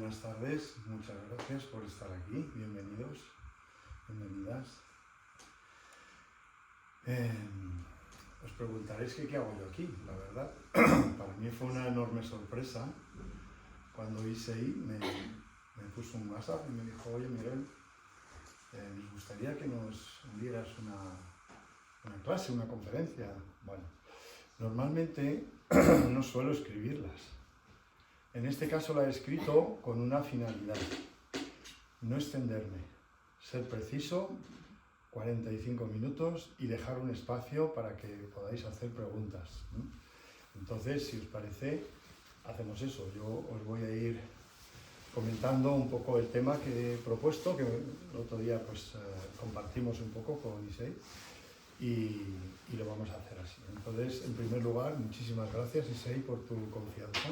buenas tardes, muchas gracias por estar aquí, bienvenidos, bienvenidas. Os preguntaréis qué hago yo aquí, la verdad. Para mí fue una enorme sorpresa cuando ISEI me puso un WhatsApp y me dijo: oye Miguel, nos gustaría que nos dieras una clase, una conferencia. Bueno, normalmente no suelo escribirlas. En este caso la he escrito con una finalidad: no extenderme, ser preciso, 45 minutos y dejar un espacio para que podáis hacer preguntas. Entonces, si os parece, hacemos eso. Yo os voy a ir comentando un poco el tema que he propuesto, que el otro día pues compartimos un poco con ISEI, y lo vamos a hacer así. Entonces, en primer lugar, muchísimas gracias, ISEI, por tu confianza.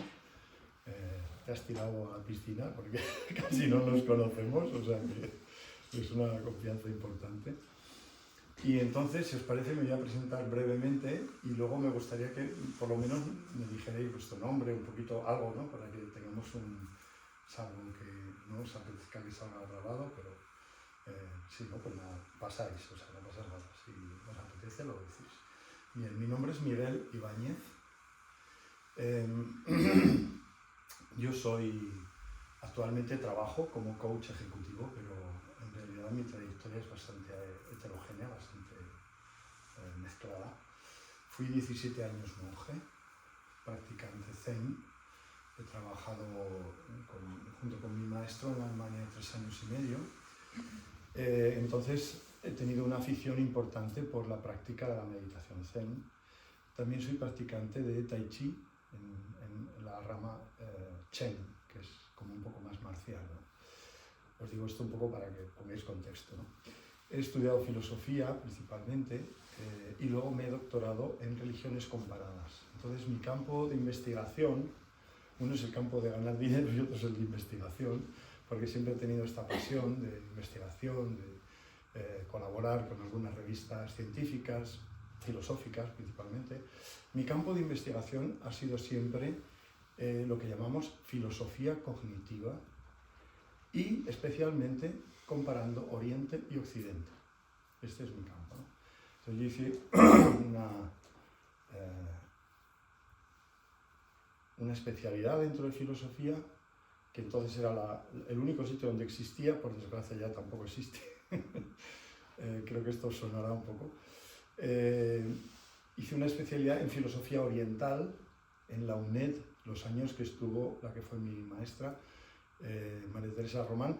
Te has tirado a la piscina porque casi no nos conocemos, o sea que es una confianza importante. Y entonces, si os parece, me voy a presentar brevemente y luego me gustaría que por lo menos me dijerais vuestro nombre, un poquito algo, ¿no? Para que tengamos salvo que no os apetezca que salga grabado, pero si no, pues nada, pasáis, o sea, no pasa nada. Si os apetece, lo decís. Bien, mi nombre es Miguel Ibáñez. Yo actualmente trabajo como coach ejecutivo, pero en realidad mi trayectoria es bastante heterogénea, bastante mezclada. Fui 17 años monje, practicante Zen. He trabajado junto con mi maestro en Alemania 3 años y medio. Entonces he tenido una afición importante por la práctica de la meditación Zen. También soy practicante de Tai Chi en la rama Chen, que es como un poco más marcial, ¿no? Os digo esto un poco para que pongáis contexto, ¿no? He estudiado filosofía principalmente y luego me he doctorado en religiones comparadas. Entonces mi campo de investigación, uno es el campo de ganar dinero y otro es el de investigación, porque siempre he tenido esta pasión de investigación, de colaborar con algunas revistas científicas, filosóficas principalmente. Mi campo de investigación ha sido siempre lo que llamamos filosofía cognitiva y especialmente comparando Oriente y Occidente. Este es mi campo, ¿no? Entonces yo hice una especialidad dentro de filosofía, que entonces era el único sitio donde existía, por desgracia ya tampoco existe. Creo que esto sonará un poco. Hice una especialidad en filosofía oriental en la UNED, los años que estuvo la que fue mi maestra, María Teresa Román,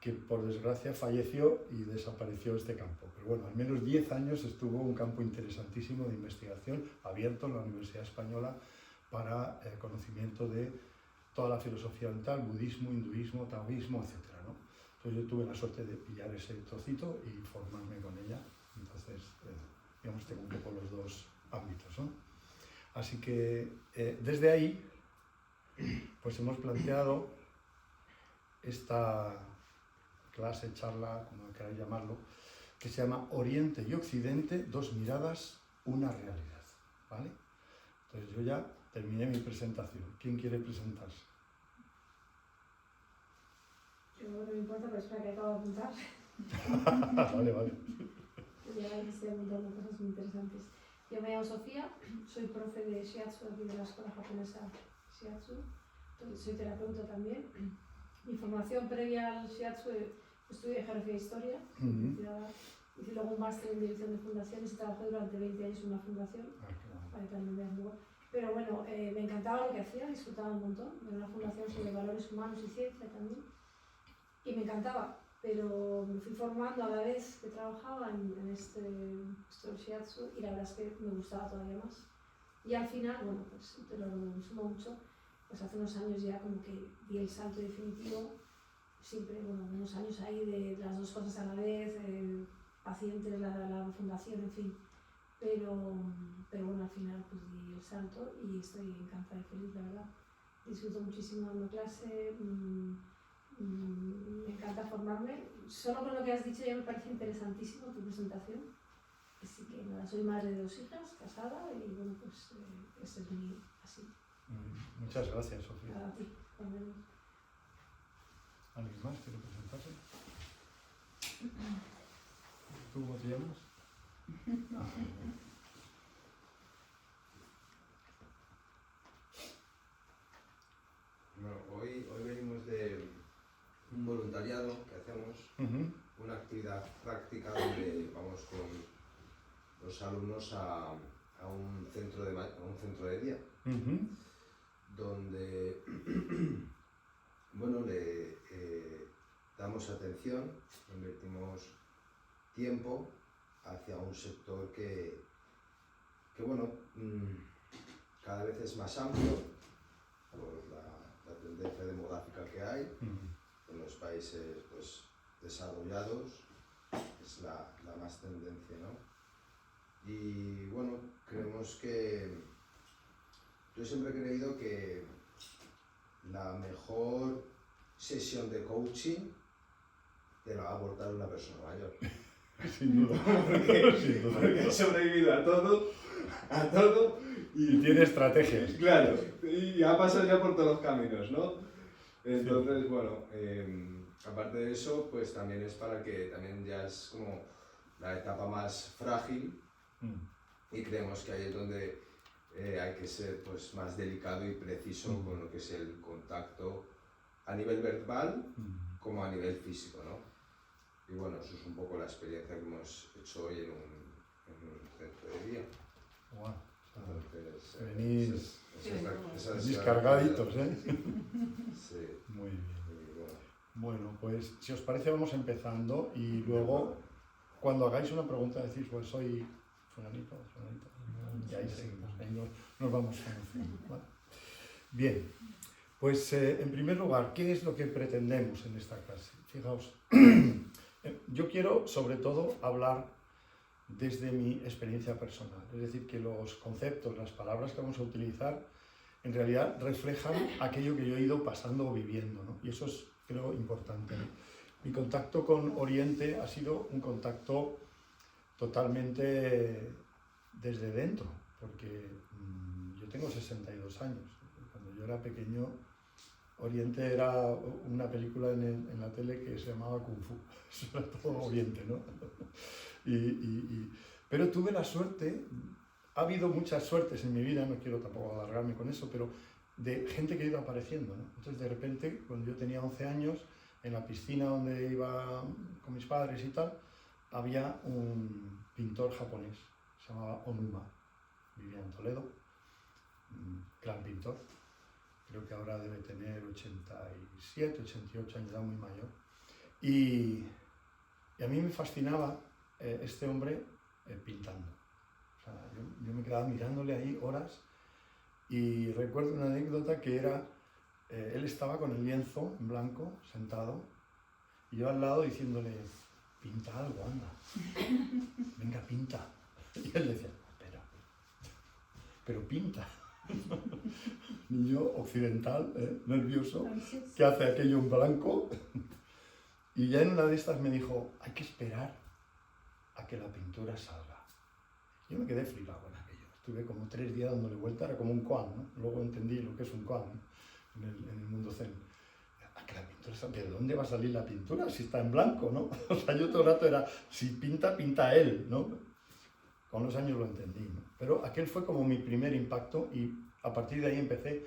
que por desgracia falleció y desapareció este campo. Pero bueno, al menos 10 años estuvo un campo interesantísimo de investigación abierto en la Universidad Española para conocimiento de toda la filosofía oriental, budismo, hinduismo, taoísmo, etc., ¿no? Entonces yo tuve la suerte de pillar ese trocito y formarme con ella. Entonces, digamos, tengo un poco los dos ámbitos, ¿no? Así que desde ahí, pues hemos planteado esta clase, charla, como queráis llamarlo, que se llama Oriente y Occidente, dos miradas, una realidad, ¿vale? Entonces yo ya terminé mi presentación. ¿Quién quiere presentarse? Yo no me importa, pero espera que acabo de apuntar. Vale. Ya estoy apuntando cosas muy interesantes. Yo me llamo Sofía, soy profe de Shiatsu aquí de la escuela japonesa Shiatsu. Soy terapeuta también. Mi formación previa al Shiatsu, estudié geografía e historia. Hice luego un máster en dirección de fundaciones y trabajé durante 20 años en una fundación. Para que también vean lugar. Pero bueno, me encantaba lo que hacía, disfrutaba un montón. Era una fundación sobre valores humanos y ciencia también. Y me encantaba, pero me fui formando a la vez que trabajaba en este Shiatsu y la verdad es que me gustaba todavía más. Y al final, bueno, pues te lo resumo mucho, pues hace unos años ya como que di el salto definitivo, siempre, bueno, unos años ahí de las dos cosas a la vez, pacientes, la fundación, en fin. Pero bueno, al final pues di el salto y estoy encantada y feliz, la verdad. Disfruto muchísimo dando clase, me encanta formarme. Solo con lo que has dicho ya me parece interesantísimo tu presentación. Así que nada, soy madre de 2 hijas, casada y bueno, pues ese es mi así. Muchas gracias, Sofía. A ti, también. ¿Alguien más quiere presentarse? ¿Tú cómo te llamas? Bueno, hoy venimos de un voluntariado que hacemos, una actividad práctica donde vamos con los alumnos a un centro de día, donde bueno, le damos atención, invertimos tiempo hacia un sector que bueno, cada vez es más amplio por la tendencia demográfica que hay en los países pues, desarrollados, es la más tendencia, ¿no? Y bueno, creemos que yo siempre he creído que la mejor sesión de coaching te la va a aportar una persona mayor. Sin duda. Porque ha sobrevivido a todo Y tiene estrategias. Claro, y ha pasado ya por todos los caminos, ¿no? Entonces, bueno, aparte de eso, pues también es para que también ya es como la etapa más frágil y creemos que ahí es donde hay que ser pues, más delicado y preciso con lo que es el contacto a nivel verbal como a nivel físico, ¿no? Y bueno, eso es un poco la experiencia que hemos hecho hoy en un centro de día. Wow. Entonces, venís cargaditos, ¿eh? Sí. Muy bien. Bueno, pues si os parece vamos empezando y luego cuando hagáis una pregunta decís, pues soy fulanito, y ahí seguimos, ahí nos vamos conociendo, ¿vale? Bien, pues en primer lugar, ¿qué es lo que pretendemos en esta clase? Fijaos, yo quiero sobre todo hablar desde mi experiencia personal, es decir, que los conceptos, las palabras que vamos a utilizar en realidad reflejan aquello que yo he ido pasando o viviendo, ¿no? Y eso es, creo, importante, ¿no? Mi contacto con Oriente ha sido un contacto totalmente desde dentro, porque yo tengo 62 años. Cuando yo era pequeño, Oriente era una película en la tele que se llamaba Kung Fu. Eso era todo Oriente, ¿no? Pero tuve la suerte, ha habido muchas suertes en mi vida, no quiero tampoco alargarme con eso, pero de gente que ha ido apareciendo, ¿no? Entonces, de repente, cuando yo tenía 11 años, en la piscina donde iba con mis padres y tal, había un pintor japonés, se llamaba Onuma, vivía en Toledo, un gran pintor, creo que ahora debe tener 87, 88 años, era muy mayor, y a mí me fascinaba este hombre pintando. O sea, yo me quedaba mirándole ahí horas y recuerdo una anécdota que era, él estaba con el lienzo en blanco, sentado, y yo al lado diciéndole, pinta algo, anda, venga, pinta. Y él decía, pero pinta. Niño occidental, nervioso, que hace aquello en blanco. Y ya en una de estas me dijo, hay que esperar a que la pintura salga. Yo me quedé flipado con aquello. Estuve como 3 días dándole vuelta, era como un koan, ¿no? Luego entendí lo que es un koan, ¿no? en el mundo zen. A que la pintura salga. ¿De dónde va a salir la pintura si está en blanco, no? O sea, yo todo el rato era, si pinta, pinta él, ¿no? Con los años lo entendí, ¿no? Pero aquel fue como mi primer impacto y a partir de ahí empecé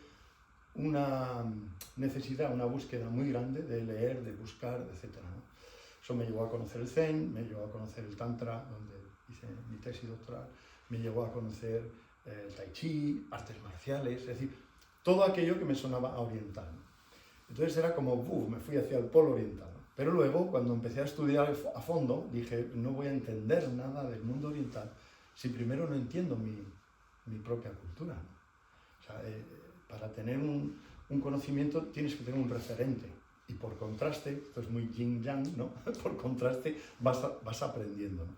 una necesidad, una búsqueda muy grande de leer, de buscar, etc., ¿no? Eso me llevó a conocer el Zen, me llevó a conocer el Tantra, donde hice mi tesis doctoral, me llevó a conocer el Tai Chi, artes marciales, es decir, todo aquello que me sonaba a oriental, ¿no? Entonces era como, me fui hacia el polo oriental, ¿no? Pero luego, cuando empecé a estudiar a fondo, dije, no voy a entender nada del mundo oriental si primero no entiendo mi propia cultura, ¿no? O sea, para tener un conocimiento tienes que tener un referente y por contraste, esto es muy yin-yang, ¿no? Por contraste vas aprendiendo, ¿no?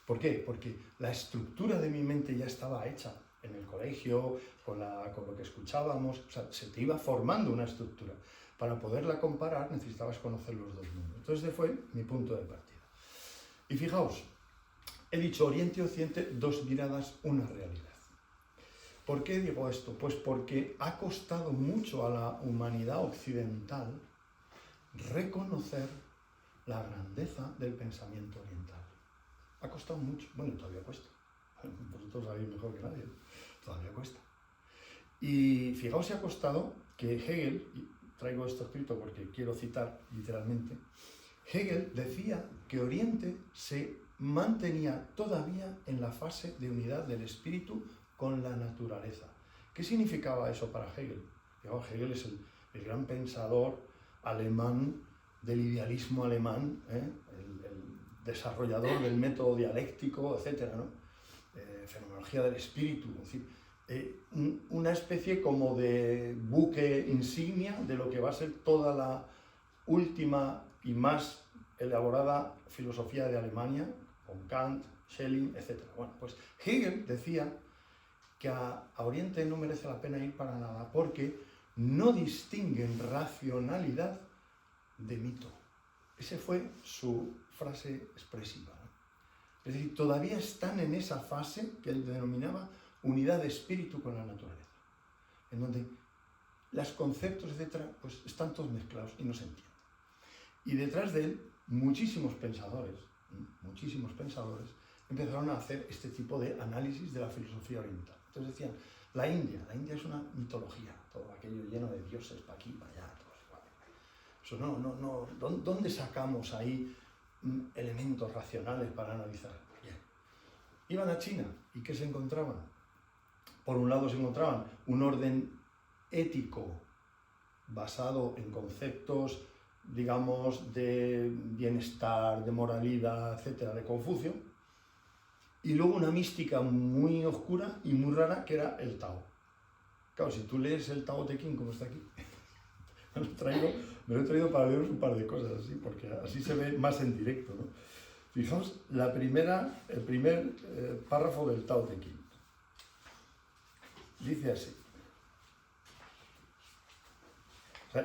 ¿Por qué? Porque la estructura de mi mente ya estaba hecha en el colegio, con lo que escuchábamos, o sea, se te iba formando una estructura. Para poderla comparar necesitabas conocer los dos mundos. Entonces ese fue mi punto de partida. Y fijaos, he dicho Oriente y Occidente, dos miradas, una realidad. ¿Por qué digo esto? Pues porque ha costado mucho a la humanidad occidental reconocer la grandeza del pensamiento oriental. Ha costado mucho, bueno, todavía cuesta. Vosotros sabéis mejor que nadie, todavía cuesta. Y fijaos si ha costado que Hegel, y traigo esto escrito porque quiero citar literalmente, Hegel decía que Oriente se mantenía todavía en la fase de unidad del espíritu con la naturaleza. ¿Qué significaba eso para Hegel? Hegel es el gran pensador alemán del idealismo alemán, el desarrollador del método dialéctico, etc., ¿no? Fenomenología del espíritu, es decir, una especie como de buque insignia de lo que va a ser toda la última y más elaborada filosofía de Alemania, con Kant, Schelling, etc. Bueno, pues Hegel decía que a Oriente no merece la pena ir para nada porque no distinguen racionalidad de mito. Esa fue su frase expresiva, ¿no? Es decir, todavía están en esa fase que él denominaba unidad de espíritu con la naturaleza, en donde los conceptos, etcétera, pues están todos mezclados y no se entienden. Y detrás de él, muchísimos pensadores empezaron a hacer este tipo de análisis de la filosofía oriental. Entonces decían, la India es una mitología, todo aquello lleno de dioses, para aquí, para allá, todo igual. Eso no, ¿dónde sacamos ahí elementos racionales para analizar? Bien. Iban a China, ¿y qué se encontraban? Por un lado se encontraban un orden ético basado en conceptos, digamos, de bienestar, de moralidad, etcétera, de Confucio, y luego una mística muy oscura y muy rara que era el Tao. Claro, si tú lees el Tao Te Ching, como está aquí, me lo he traído para leeros un par de cosas así, porque así se ve más en directo, ¿no? Fijaos el primer párrafo del Tao Te Ching. Dice así.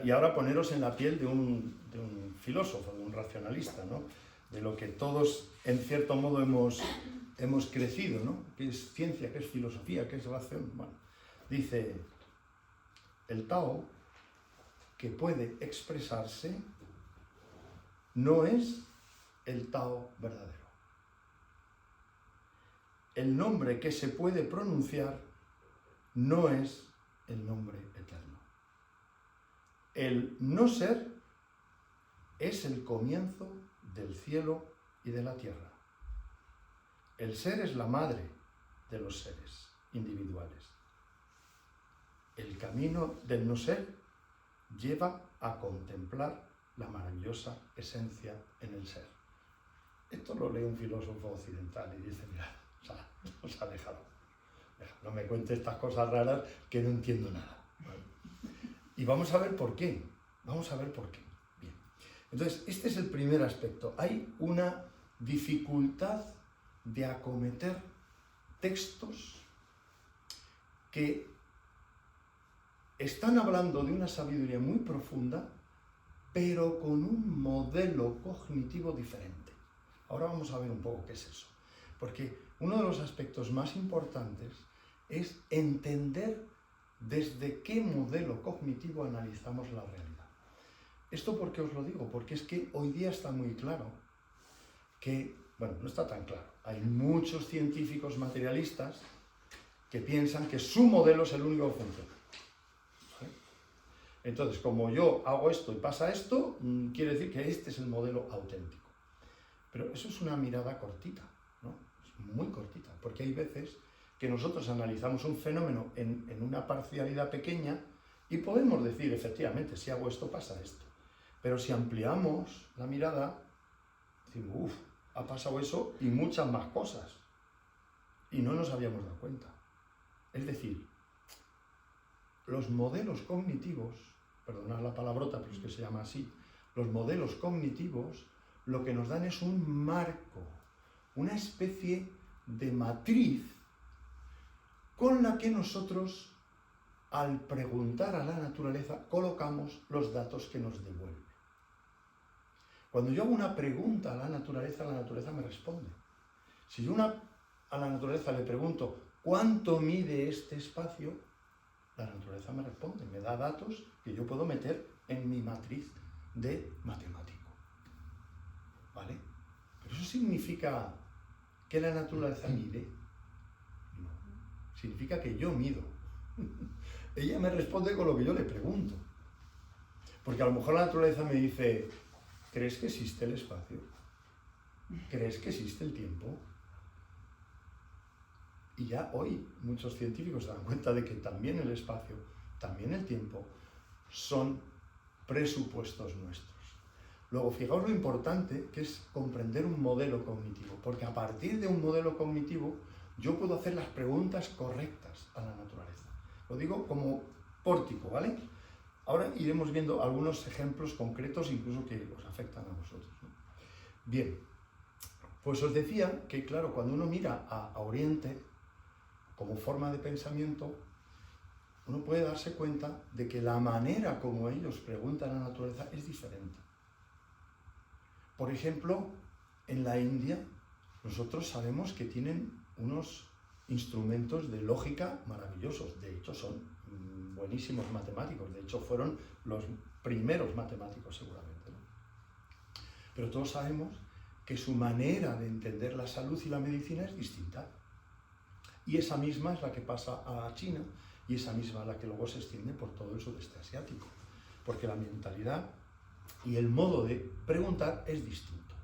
Y ahora poneros en la piel de un filósofo, de un racionalista, ¿no? De lo que todos, en cierto modo, hemos crecido, ¿no? ¿Qué es ciencia? ¿Qué es filosofía? ¿Qué es razón? Bueno, dice, el Tao, que puede expresarse, no es el Tao verdadero. El nombre que se puede pronunciar no es el nombre eterno. El no ser es el comienzo del cielo y de la tierra. El ser es la madre de los seres individuales. El camino del no ser lleva a contemplar la maravillosa esencia en el ser. Esto lo lee un filósofo occidental y dice, mira, os ha dejado. No me cuente estas cosas raras que no entiendo nada. Y vamos a ver por qué. Bien. Entonces, este es el primer aspecto. Hay una dificultad de acometer textos que están hablando de una sabiduría muy profunda, pero con un modelo cognitivo diferente. Ahora vamos a ver un poco qué es eso. Porque uno de los aspectos más importantes es entender desde qué modelo cognitivo analizamos la realidad. ¿Esto por qué os lo digo? Porque es que hoy día está muy claro que, bueno, no está tan claro. Hay muchos científicos materialistas que piensan que su modelo es el único que funciona. ¿Sí? Entonces, como yo hago esto y pasa esto, quiere decir que este es el modelo auténtico. Pero eso es una mirada cortita, ¿no? Es muy cortita, porque hay veces que nosotros analizamos un fenómeno en una parcialidad pequeña y podemos decir, efectivamente, si hago esto, pasa esto. Pero si ampliamos la mirada, decimos, ha pasado eso y muchas más cosas. Y no nos habíamos dado cuenta. Es decir, los modelos cognitivos, perdonad la palabrota, pero es que se llama así, los modelos cognitivos lo que nos dan es un marco, una especie de matriz con la que nosotros, al preguntar a la naturaleza, colocamos los datos que nos devuelve. Cuando yo hago una pregunta a la naturaleza me responde. Si yo a la naturaleza le pregunto, ¿cuánto mide este espacio? La naturaleza me responde, me da datos que yo puedo meter en mi matriz de matemático. ¿Vale? ¿Pero eso significa que la naturaleza mide? No. Significa que yo mido. Ella me responde con lo que yo le pregunto. Porque a lo mejor la naturaleza me dice, ¿crees que existe el espacio? ¿Crees que existe el tiempo? Y ya hoy muchos científicos se dan cuenta de que también el espacio, también el tiempo, son presupuestos nuestros. Luego, fijaos lo importante que es comprender un modelo cognitivo, porque a partir de un modelo cognitivo yo puedo hacer las preguntas correctas a la naturaleza. Lo digo como pórtico, ¿vale? Ahora iremos viendo algunos ejemplos concretos, incluso que os afectan a vosotros, ¿no? Bien, pues os decía que, claro, cuando uno mira a Oriente como forma de pensamiento, uno puede darse cuenta de que la manera como ellos preguntan a la naturaleza es diferente. Por ejemplo, en la India, nosotros sabemos que tienen unos instrumentos de lógica maravillosos. De hecho, son buenísimos matemáticos. De hecho, fueron los primeros matemáticos seguramente, ¿no? Pero todos sabemos que su manera de entender la salud y la medicina es distinta. Y esa misma es la que pasa a China y esa misma es la que luego se extiende por todo el sudeste asiático. Porque la mentalidad y el modo de preguntar es distinto.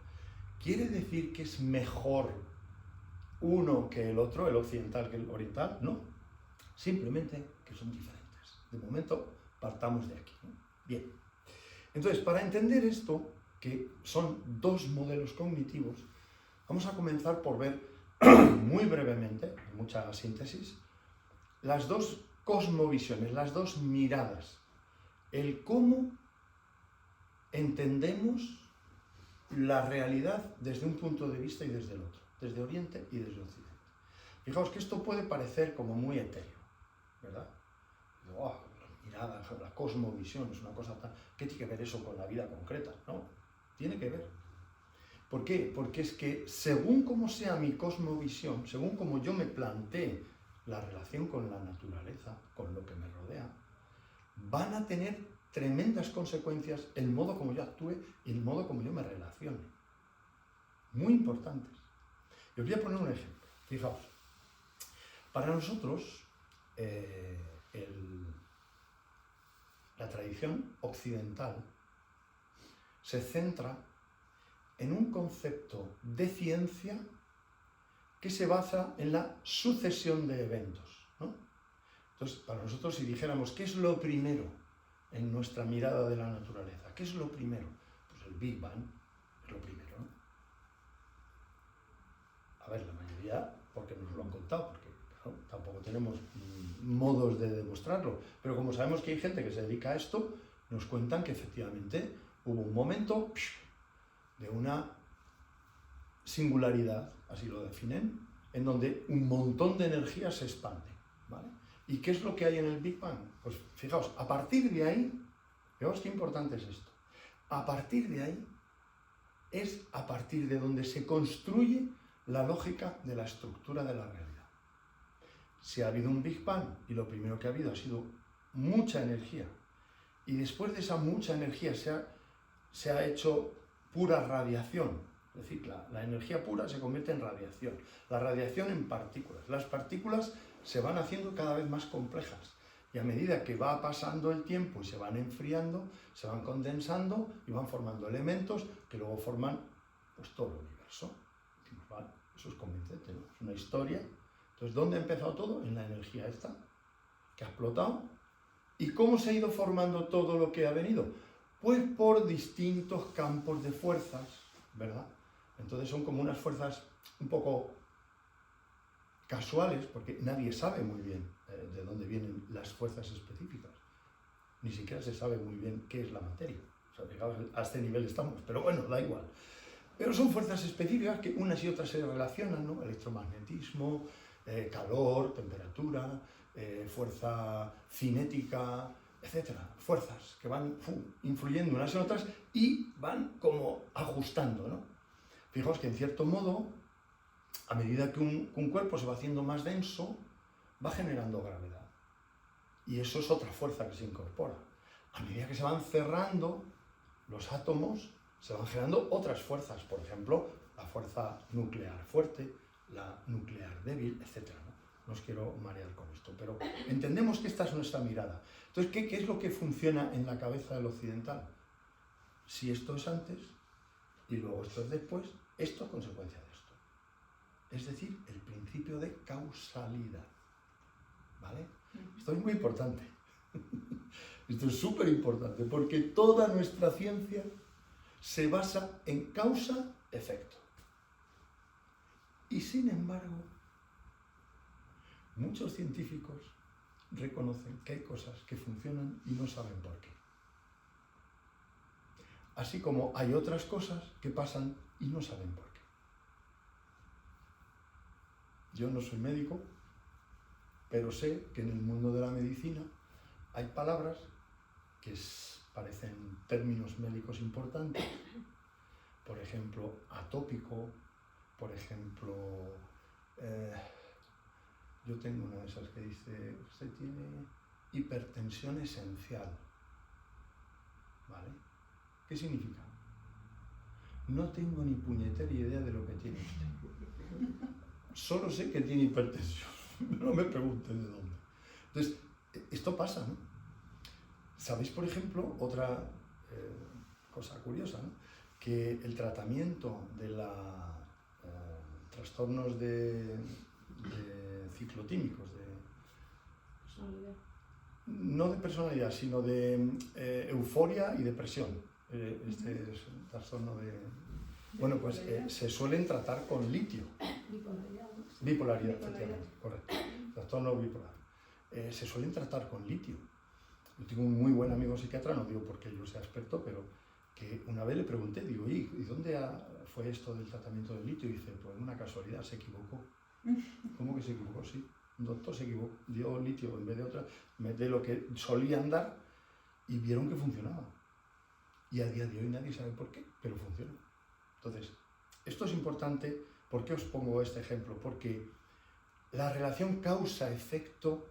¿Quiere decir que es mejor uno que el otro, el occidental que el oriental? No. Simplemente que son diferentes. De momento, partamos de aquí, ¿no? Bien. Entonces, para entender esto, que son dos modelos cognitivos, vamos a comenzar por ver muy brevemente, en mucha síntesis, las dos cosmovisiones, las dos miradas, el cómo entendemos la realidad desde un punto de vista y desde el otro, desde Oriente y desde Occidente. Fijaos que esto puede parecer como muy etéreo, ¿verdad? Oh, la mirada, la cosmovisión es una cosa tan... ¿Qué tiene que ver eso con la vida concreta? No, tiene que ver. ¿Por qué? Porque es que según como sea mi cosmovisión, según como yo me plantee la relación con la naturaleza, con lo que me rodea, van a tener tremendas consecuencias el modo como yo actúe y el modo como yo me relacione. Muy importantes. Y os voy a poner un ejemplo. Fijaos, para nosotros la tradición occidental se centra en un concepto de ciencia que se basa en la sucesión de eventos, ¿no? Entonces, para nosotros, si dijéramos, ¿qué es lo primero en nuestra mirada de la naturaleza? ¿Qué es lo primero? Pues el Big Bang es lo primero, ¿no? A ver, la mayoría, porque nos lo han contado, porque claro, tampoco tenemos modos de demostrarlo, pero como sabemos que hay gente que se dedica a esto, nos cuentan que efectivamente hubo un momento de una singularidad, así lo definen, en donde un montón de energía se expande, ¿vale? ¿Y qué es lo que hay en el Big Bang? Pues fijaos, a partir de ahí, fijaos qué importante es esto, a partir de ahí es a partir de donde se construye la lógica de la estructura de la realidad. Si ha habido un Big Bang y lo primero que ha habido ha sido mucha energía, y después de esa mucha energía se ha hecho pura radiación, es decir, la energía pura se convierte en radiación, la radiación en partículas. Las partículas se van haciendo cada vez más complejas y a medida que va pasando el tiempo y se van enfriando, se van condensando y van formando elementos que luego forman pues, todo el universo. Vale, eso es convincente, ¿no? Es una historia. Entonces, ¿dónde ha empezado todo? En la energía esta, que ha explotado. ¿Y cómo se ha ido formando todo lo que ha venido? Pues por distintos campos de fuerzas, ¿verdad? Entonces son como unas fuerzas un poco casuales, porque nadie sabe muy bien de dónde vienen las fuerzas específicas. Ni siquiera se sabe muy bien qué es la materia. O sea, fijaos, a este nivel estamos, pero bueno, da igual. Pero son fuerzas específicas que unas y otras se relacionan, ¿no? Electromagnetismo, calor, temperatura, fuerza cinética, etcétera. Fuerzas que van influyendo unas en otras y van como ajustando, ¿no? Fijaos que en cierto modo, a medida que un cuerpo se va haciendo más denso, va generando gravedad. Y eso es otra fuerza que se incorpora. A medida que se van cerrando, los átomos se van generando otras fuerzas, por ejemplo, la fuerza nuclear fuerte, la nuclear débil, etc. No os quiero marear con esto, pero entendemos que esta es nuestra mirada. Entonces, ¿qué es lo que funciona en la cabeza del occidental? Si esto es antes y luego esto es después, esto es consecuencia de esto. Es decir, el principio de causalidad. ¿Vale? Esto es muy importante. Esto es súper importante porque toda nuestra ciencia se basa en causa-efecto. Y sin embargo, muchos científicos reconocen que hay cosas que funcionan y no saben por qué. Así como hay otras cosas que pasan y no saben por qué. Yo no soy médico, pero sé que en el mundo de la medicina hay palabras que parecen términos médicos importantes, por ejemplo, atópico, por ejemplo, yo tengo una de esas que dice, usted tiene hipertensión esencial, ¿vale? ¿Qué significa? No tengo ni puñetera idea de lo que tiene usted. Solo sé que tiene hipertensión, no me pregunten de dónde. Entonces, esto pasa, ¿no? ¿Sabéis, por ejemplo, otra cosa curiosa, ¿no? Que el tratamiento de los trastornos de ciclotímicos, no de personalidad, sino de euforia y depresión, este es un trastorno de... Bueno, pues se suelen tratar con litio. Bipolaridad, ¿no? Bipolaridad, efectivamente, correcto. Trastorno bipolar. Se suelen tratar con litio. Yo tengo un muy buen amigo psiquiatra, no digo porque yo sea experto, pero que una vez le pregunté, digo, ¿y dónde fue esto del tratamiento del litio? Y dice, pues una casualidad, se equivocó. ¿Cómo que se equivocó? Sí, un doctor se equivocó, dio litio en vez de otra, de lo que solían dar, y vieron que funcionaba. Y a día de hoy nadie sabe por qué, pero funciona. Entonces, esto es importante. ¿Por qué os pongo este ejemplo? Porque la relación causa-efecto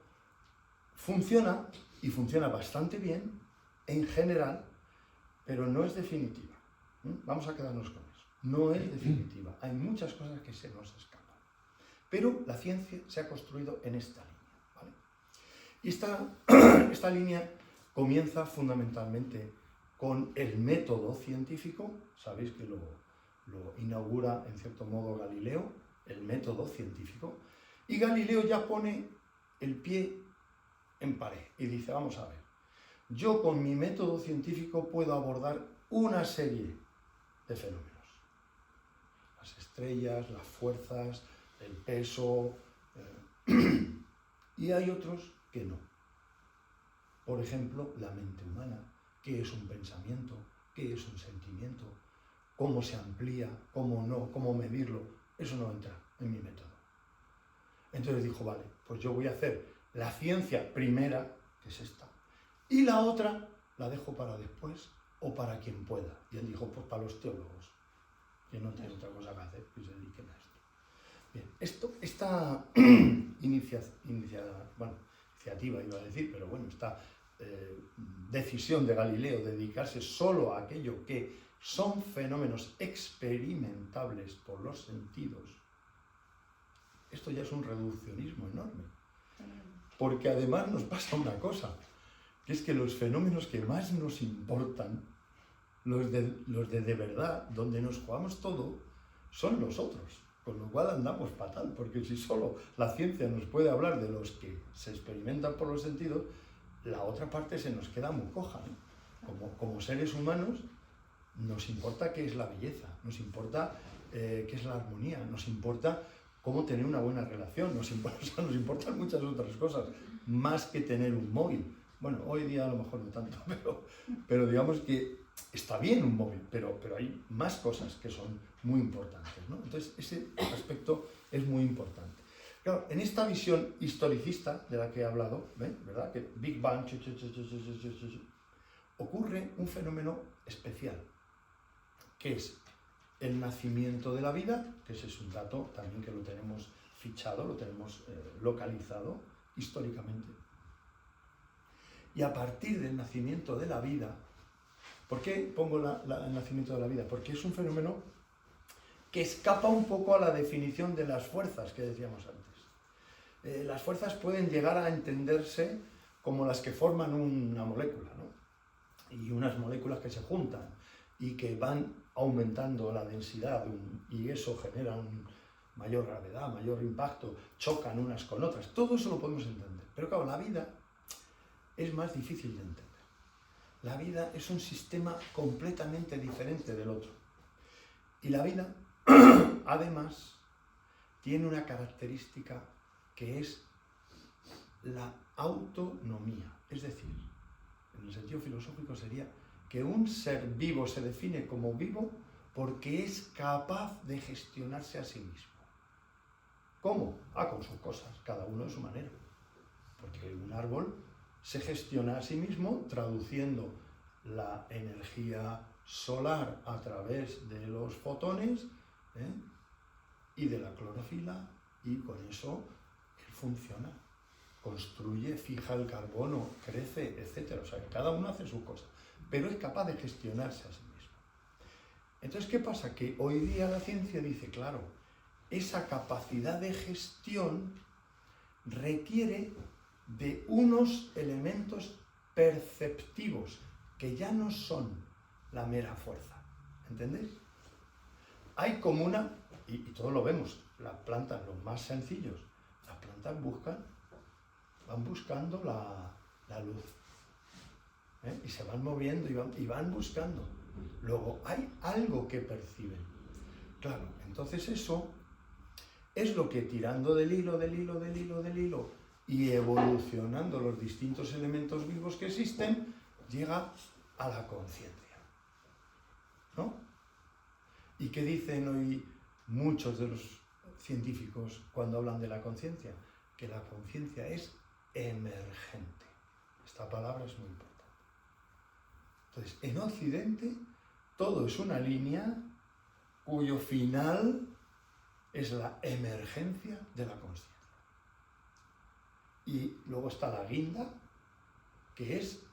funciona, y funciona bastante bien, en general, pero no es definitiva. Vamos a quedarnos con eso. No es definitiva. Hay muchas cosas que se nos escapan. Pero la ciencia se ha construido en esta línea, ¿vale? Y esta línea comienza fundamentalmente con el método científico. Sabéis que lo inaugura en cierto modo Galileo, el método científico, y Galileo ya pone el pie en pared y dice, vamos a ver, yo con mi método científico puedo abordar una serie de fenómenos. Las estrellas, las fuerzas, el peso, y hay otros que no. Por ejemplo, la mente humana, qué es un pensamiento, qué es un sentimiento, cómo se amplía, cómo no, cómo medirlo, eso no entra en mi método. Entonces dijo, vale, pues yo voy a hacer la ciencia primera, que es esta, y la otra la dejo para después o para quien pueda. Y él dijo, pues para los teólogos, que no tienen otra cosa que hacer, que se dediquen a esto. Bien, esta iniciativa iba a decir, pero bueno, esta decisión de Galileo de dedicarse solo a aquello que son fenómenos experimentables por los sentidos, esto ya es un reduccionismo enorme. Porque además nos pasa una cosa, que es que los fenómenos que más nos importan, los de verdad, donde nos jugamos todo, son los otros. Con lo cual andamos fatal, porque si solo la ciencia nos puede hablar de los que se experimentan por los sentidos, la otra parte se nos queda muy coja, ¿no? Como seres humanos, nos importa qué es la belleza, nos importa qué es la armonía, nos importa cómo tener una buena relación, nos importan muchas otras cosas, más que tener un móvil. Bueno, hoy día a lo mejor no tanto, pero digamos que está bien un móvil, pero hay más cosas que son muy importantes, ¿no? Entonces, ese aspecto es muy importante. Claro, en esta visión historicista de la que he hablado, ¿verdad? Que Big Bang, ocurre un fenómeno especial, que es el nacimiento de la vida, que ese es un dato también que lo tenemos fichado, lo tenemos localizado históricamente. Y a partir del nacimiento de la vida, ¿Por qué pongo el nacimiento de la vida? Porque es un fenómeno que escapa un poco a la definición de las fuerzas que decíamos antes. Las fuerzas pueden llegar a entenderse como las que forman una molécula, ¿no? Y unas moléculas que se juntan y que van aumentando la densidad y eso genera mayor gravedad, mayor impacto, chocan unas con otras. Todo eso lo podemos entender. Pero claro, la vida es más difícil de entender. La vida es un sistema completamente diferente del otro. Y la vida, además, tiene una característica que es la autonomía. Es decir, en el sentido filosófico sería que un ser vivo se define como vivo porque es capaz de gestionarse a sí mismo. ¿Cómo? Con sus cosas, cada uno de su manera. Porque un árbol se gestiona a sí mismo traduciendo la energía solar a través de los fotones y de la clorofila, y con eso él funciona, construye, fija el carbono, crece, etc. O sea, cada uno hace su cosa, pero es capaz de gestionarse a sí mismo. Entonces, ¿qué pasa? Que hoy día la ciencia dice, claro, esa capacidad de gestión requiere de unos elementos perceptivos que ya no son la mera fuerza. ¿Entendéis? Hay como una, y todos lo vemos, las plantas, los más sencillos, las plantas van buscando la luz. Y se van moviendo y van buscando. Luego hay algo que perciben. Claro, entonces eso es lo que tirando del hilo y evolucionando los distintos elementos vivos que existen, llega a la conciencia, ¿no? ¿Y qué dicen hoy muchos de los científicos cuando hablan de la conciencia? Que la conciencia es emergente. Esta palabra es muy importante. Entonces, en Occidente, todo es una línea cuyo final es la emergencia de la conciencia. Y luego está la guinda, que es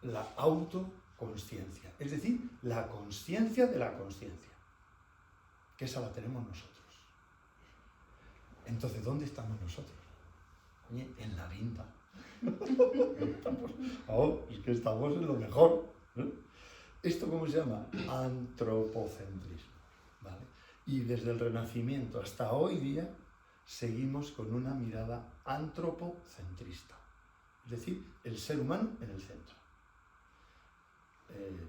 la autoconsciencia, es decir, la consciencia de la consciencia, que esa la tenemos nosotros. Entonces, ¿dónde estamos nosotros? Oye, en la guinda. Es que estamos en lo mejor, ¿no? ¿Esto cómo se llama? Antropocentrismo, ¿vale? Y desde el Renacimiento hasta hoy día seguimos con una mirada antropocentrista, es decir, el ser humano en el centro.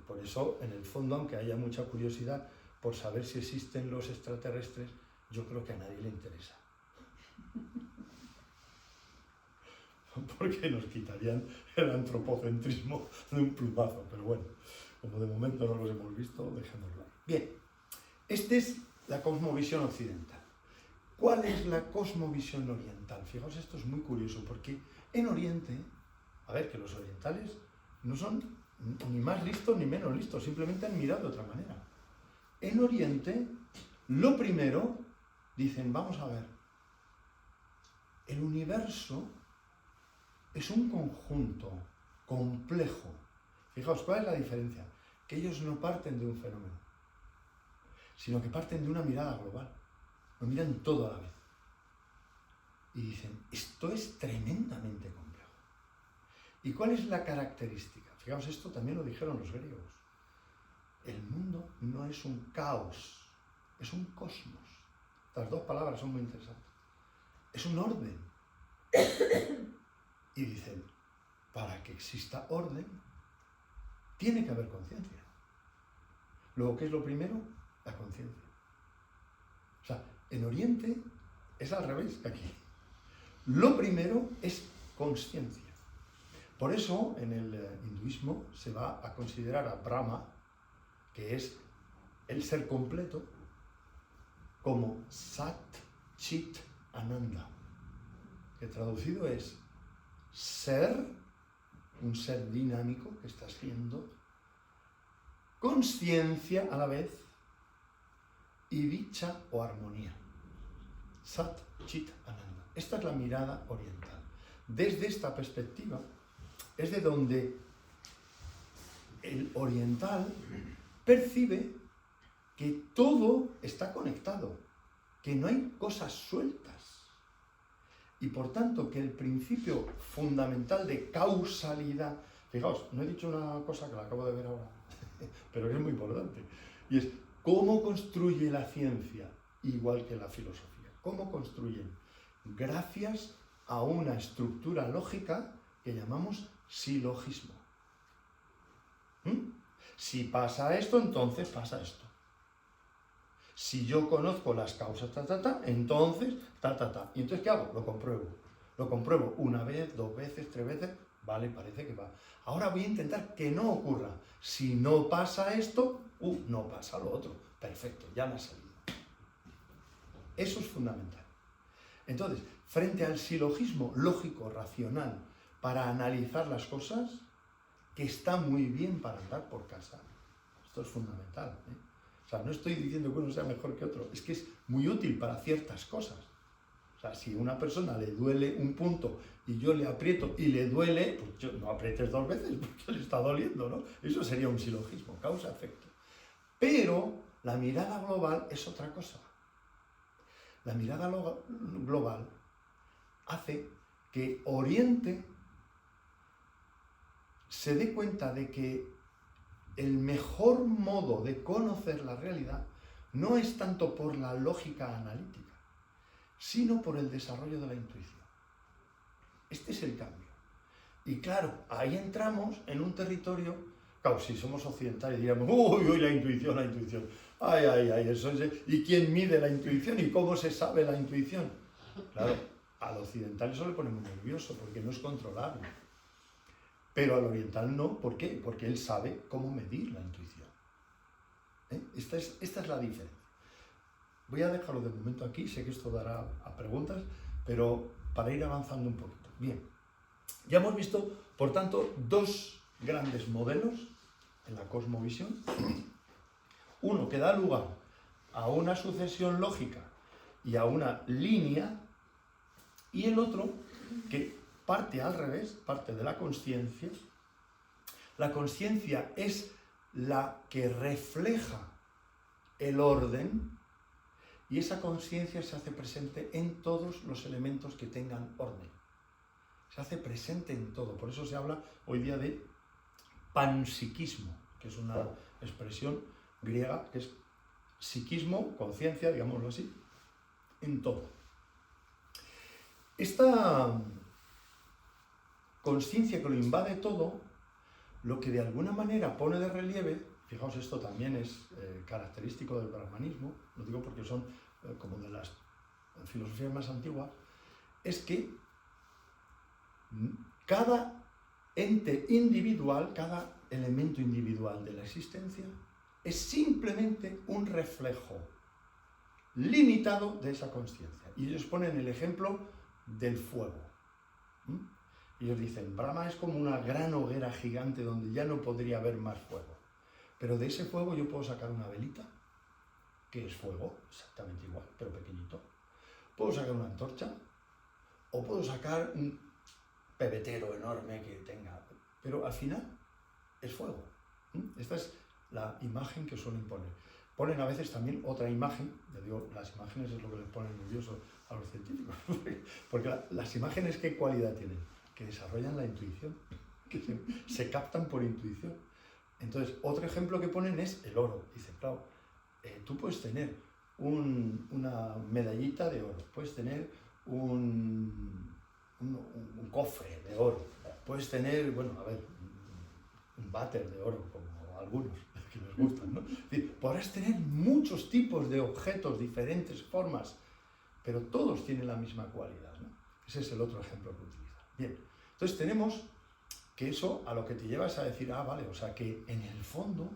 Por eso, en el fondo, aunque haya mucha curiosidad por saber si existen los extraterrestres, yo creo que a nadie le interesa. Porque nos quitarían el antropocentrismo de un plumazo, pero bueno, como de momento no los hemos visto, dejémoslo ahí. Bien, esta es la cosmovisión occidental. ¿Cuál es la cosmovisión oriental? Fijaos, esto es muy curioso, porque en Oriente, a ver, que los orientales no son ni más listos ni menos listos, simplemente han mirado de otra manera. En Oriente, lo primero, dicen, vamos a ver, el universo es un conjunto complejo. Fijaos, ¿cuál es la diferencia? Que ellos no parten de un fenómeno, sino que parten de una mirada global. Lo miran todo a la vez. Y dicen, esto es tremendamente complejo. ¿Y cuál es la característica? Fijaos, esto también lo dijeron los griegos. El mundo no es un caos, es un cosmos. Estas dos palabras son muy interesantes. Es un orden. Y dicen, para que exista orden, tiene que haber conciencia. Luego, ¿qué es lo primero? La conciencia. O sea, en Oriente es al revés que aquí. Lo primero es consciencia. Por eso, en el hinduismo se va a considerar a Brahma, que es el ser completo, como Sat Chit Ananda, que traducido es ser, un ser dinámico que está siendo, consciencia a la vez y dicha o armonía. Sat Chit Ananda. Esta es la mirada oriental. Desde esta perspectiva es de donde el oriental percibe que todo está conectado, que no hay cosas sueltas. Y por tanto, que el principio fundamental de causalidad, fijaos, no he dicho una cosa que la acabo de ver ahora, pero que es muy importante, y es cómo construye la ciencia, igual que la filosofía. ¿Cómo construyen? Gracias a una estructura lógica que llamamos silogismo. Si pasa esto, entonces pasa esto. Si yo conozco las causas, entonces, ¿Y entonces qué hago? Lo compruebo. Lo compruebo una vez, 2 veces, 3 veces, vale, parece que va. Ahora voy a intentar que no ocurra. Si no pasa esto, no pasa lo otro. Perfecto, ya me ha salido. Eso es fundamental. Entonces, frente al silogismo lógico, racional, para analizar las cosas, que está muy bien para andar por casa. Esto es fundamental, ¿eh? O sea, no estoy diciendo que uno sea mejor que otro, es que es muy útil para ciertas cosas. O sea, si a una persona le duele un punto y yo le aprieto y le duele, pues yo no aprietes 2 veces porque le está doliendo, ¿no? Eso sería un silogismo, causa-efecto. Pero la mirada global es otra cosa. La mirada global hace que Oriente se dé cuenta de que el mejor modo de conocer la realidad no es tanto por la lógica analítica, sino por el desarrollo de la intuición. Este es el cambio. Y claro, ahí entramos en un territorio, claro, si somos occidentales diríamos, uy, la intuición, ay, eso es... ¿Y quién mide la intuición? ¿Y cómo se sabe la intuición? Claro, al occidental eso le pone muy nervioso, porque no es controlable. Pero al oriental no, ¿por qué? Porque él sabe cómo medir la intuición. Esta es la diferencia. Voy a dejarlo de momento aquí, sé que esto dará a preguntas, pero para ir avanzando un poquito. Bien, ya hemos visto, por tanto, 2 grandes modelos en la cosmovisión. Uno que da lugar a una sucesión lógica y a una línea, y el otro que parte al revés, parte de la consciencia. La consciencia es la que refleja el orden y esa consciencia se hace presente en todos los elementos que tengan orden. Se hace presente en todo. Por eso se habla hoy día de panpsiquismo, que es una expresión griega que es psiquismo, conciencia, digámoslo así, en todo. Esta consciencia que lo invade todo, lo que de alguna manera pone de relieve, fijaos, esto también es característico del brahmanismo, lo digo porque son como de las filosofías más antiguas, es que cada ente individual, cada elemento individual de la existencia, es simplemente un reflejo limitado de esa consciencia. Y ellos ponen el ejemplo del fuego. Ellos dicen, Brahma es como una gran hoguera gigante donde ya no podría haber más fuego. Pero de ese fuego yo puedo sacar una velita, que es fuego, exactamente igual, pero pequeñito. Puedo sacar una antorcha, o puedo sacar un pebetero enorme que tenga, pero al final es fuego. Esta es la imagen que suelen poner. Ponen a veces también otra imagen, ya digo, las imágenes es lo que les pone nervioso a los científicos, porque las imágenes, ¿qué cualidad tienen? Que desarrollan la intuición, que se captan por intuición. Entonces, otro ejemplo que ponen es el oro. Dicen, claro, tú puedes tener una medallita de oro, puedes tener un cofre de oro, puedes tener, bueno, a ver, un váter de oro, como algunos que les gustan, ¿no? Es decir, podrás tener muchos tipos de objetos, diferentes formas, pero todos tienen la misma cualidad, ¿no? Ese es el otro ejemplo que utilizan. Bien, entonces tenemos que eso a lo que te lleva es a decir, vale, o sea que en el fondo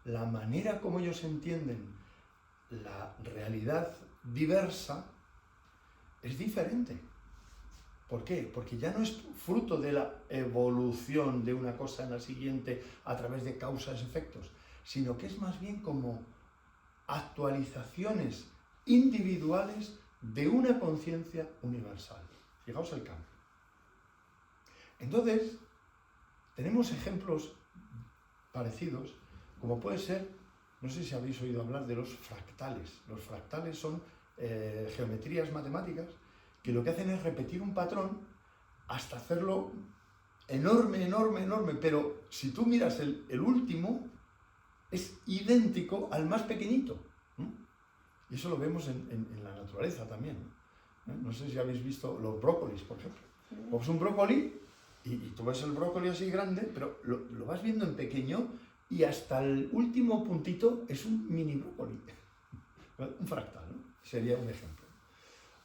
la manera como ellos entienden la realidad diversa es diferente. ¿Por qué? Porque ya no es fruto de la evolución de una cosa en la siguiente a través de causas y efectos, sino que es más bien como actualizaciones individuales de una conciencia universal. Fijaos el cambio. Entonces, tenemos ejemplos parecidos, como puede ser, no sé si habéis oído hablar de los fractales. Los fractales son geometrías matemáticas que lo que hacen es repetir un patrón hasta hacerlo enorme, enorme, enorme, pero si tú miras el último, es idéntico al más pequeñito. Y eso lo vemos en la naturaleza también. No sé si habéis visto los brócolis, por ejemplo. Coges un brócoli y tú ves el brócoli así grande, pero lo vas viendo en pequeño y hasta el último puntito es un mini brócoli. Un fractal, ¿no? Sería un ejemplo.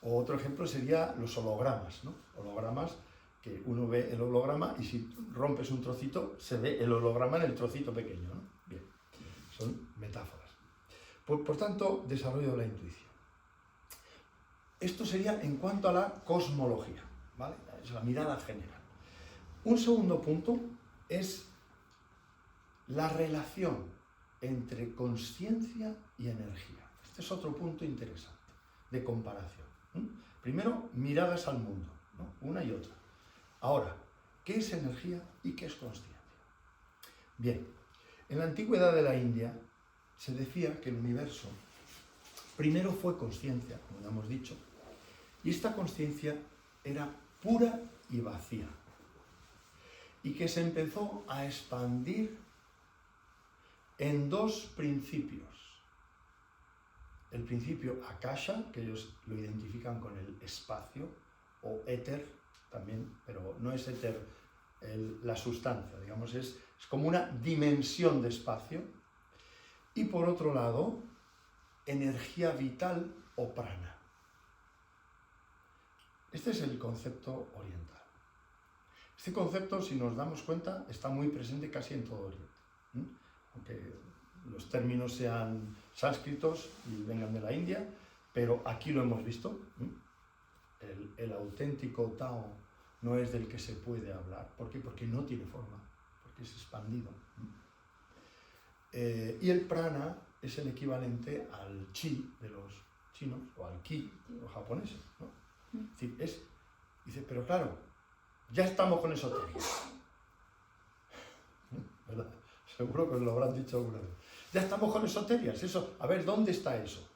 O otro ejemplo sería los hologramas, ¿no? Hologramas que uno ve el holograma y si rompes un trocito se ve el holograma en el trocito pequeño, ¿no? Bien, son metáforas. Por tanto, desarrollo de la intuición. Esto sería en cuanto a la cosmología, ¿vale? Es la mirada general. Un segundo punto es la relación entre consciencia y energía. Este es otro punto interesante de comparación. Primero, miradas al mundo, ¿no? Una y otra. Ahora, ¿qué es energía y qué es consciencia? Bien, en la antigüedad de la India se decía que el universo primero fue consciencia, como ya hemos dicho, y esta consciencia era pura y vacía, y que se empezó a expandir en dos principios. El principio Akasha, que ellos lo identifican con el espacio, o éter también, pero no es éter la sustancia, digamos, es como una dimensión de espacio. Y por otro lado, energía vital o prana. Este es el concepto oriental. Este concepto, si nos damos cuenta, está muy presente casi en todo Oriente. Aunque los términos sean sánscritos y vengan de la India, pero aquí lo hemos visto. El auténtico Tao no es del que se puede hablar. ¿Por qué? Porque no tiene forma, porque es expandido. Y el prana es el equivalente al chi de los chinos o al ki de los japoneses, ¿no? Es decir, dice, pero claro, ya estamos con esoteria. ¿Verdad? Seguro que os lo habrán dicho alguna vez. Ya estamos con esoterias, eso, a ver, ¿dónde está eso?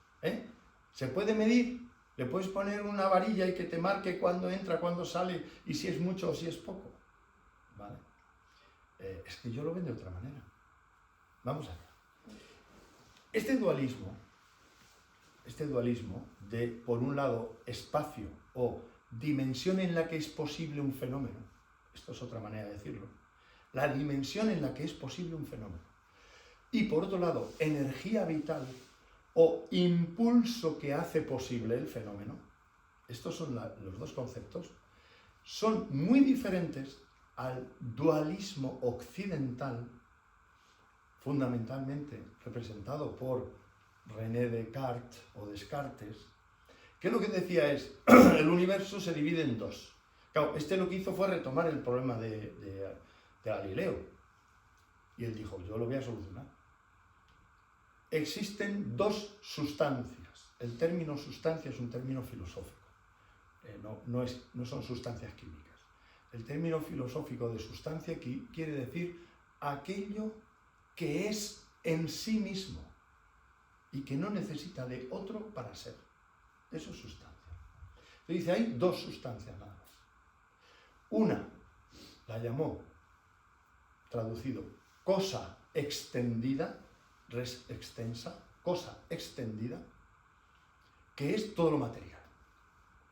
¿Se puede medir? ¿Le puedes poner una varilla y que te marque cuándo entra, cuándo sale y si es mucho o si es poco? ¿Vale? Es que yo lo veo de otra manera. Vamos allá. Este dualismo de, por un lado, espacio o dimensión en la que es posible un fenómeno, esto es otra manera de decirlo, la dimensión en la que es posible un fenómeno, y por otro lado, energía vital o impulso que hace posible el fenómeno, estos son los dos conceptos, son muy diferentes al dualismo occidental, fundamentalmente representado por René Descartes o Descartes, que lo que decía es, el universo se divide en dos. Claro, lo que hizo fue retomar el problema de Galileo, y él dijo, yo lo voy a solucionar. Existen dos sustancias. El término sustancia es un término filosófico, no son sustancias químicas. El término filosófico de sustancia aquí quiere decir aquello que es en sí mismo y que no necesita de otro para ser. Eso es sustancia. Entonces dice, hay dos sustancias nada más. Una la llamó, traducido, cosa extendida, res extensa, cosa extendida, que es todo lo material.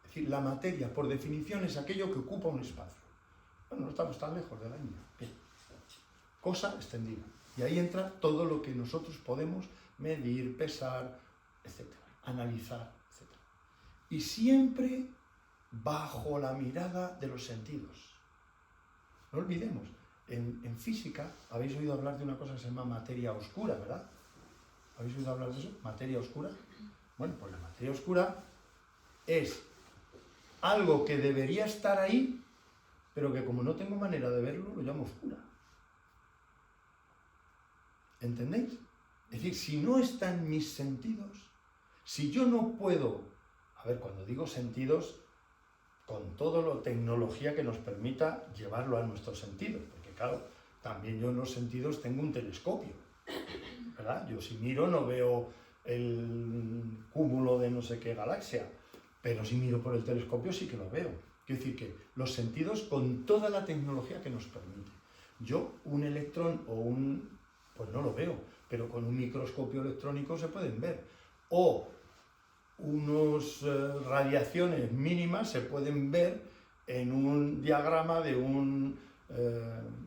Es decir, la materia, por definición, es aquello que ocupa un espacio. Bueno, no estamos tan lejos de la India. Bien. Cosa extendida. Y ahí entra todo lo que nosotros podemos medir, pesar, etc., analizar, etc. Y siempre bajo la mirada de los sentidos. No olvidemos, en física habéis oído hablar de una cosa que se llama materia oscura, ¿verdad? ¿Habéis oído hablar de eso? ¿Materia oscura? Bueno, pues la materia oscura es algo que debería estar ahí, pero que como no tengo manera de verlo, lo llamo oscura. ¿Entendéis? Es decir, si no está en mis sentidos, si yo no puedo, a ver, cuando digo sentidos, con toda la tecnología que nos permita llevarlo a nuestros sentidos, porque claro, también yo en los sentidos tengo un telescopio, ¿verdad? Yo si miro no veo el cúmulo de no sé qué galaxia, pero si miro por el telescopio sí que lo veo. Quiero decir que los sentidos con toda la tecnología que nos permite. Yo un electrón pues no lo veo, pero con un microscopio electrónico se pueden ver. O unas radiaciones mínimas se pueden ver en un diagrama de un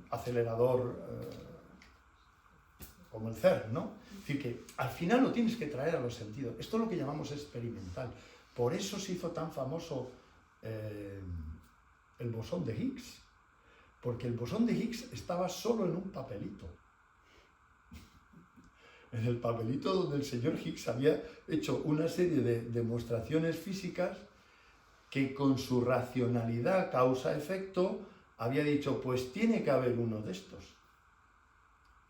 acelerador como el CERN, ¿no? Es decir, que al final lo tienes que traer a los sentidos. Esto es lo que llamamos experimental. Por eso se hizo tan famoso el bosón de Higgs, porque el bosón de Higgs estaba solo en un papelito. En el papelito donde el señor Higgs había hecho una serie de demostraciones físicas que con su racionalidad causa-efecto había dicho, pues tiene que haber uno de estos.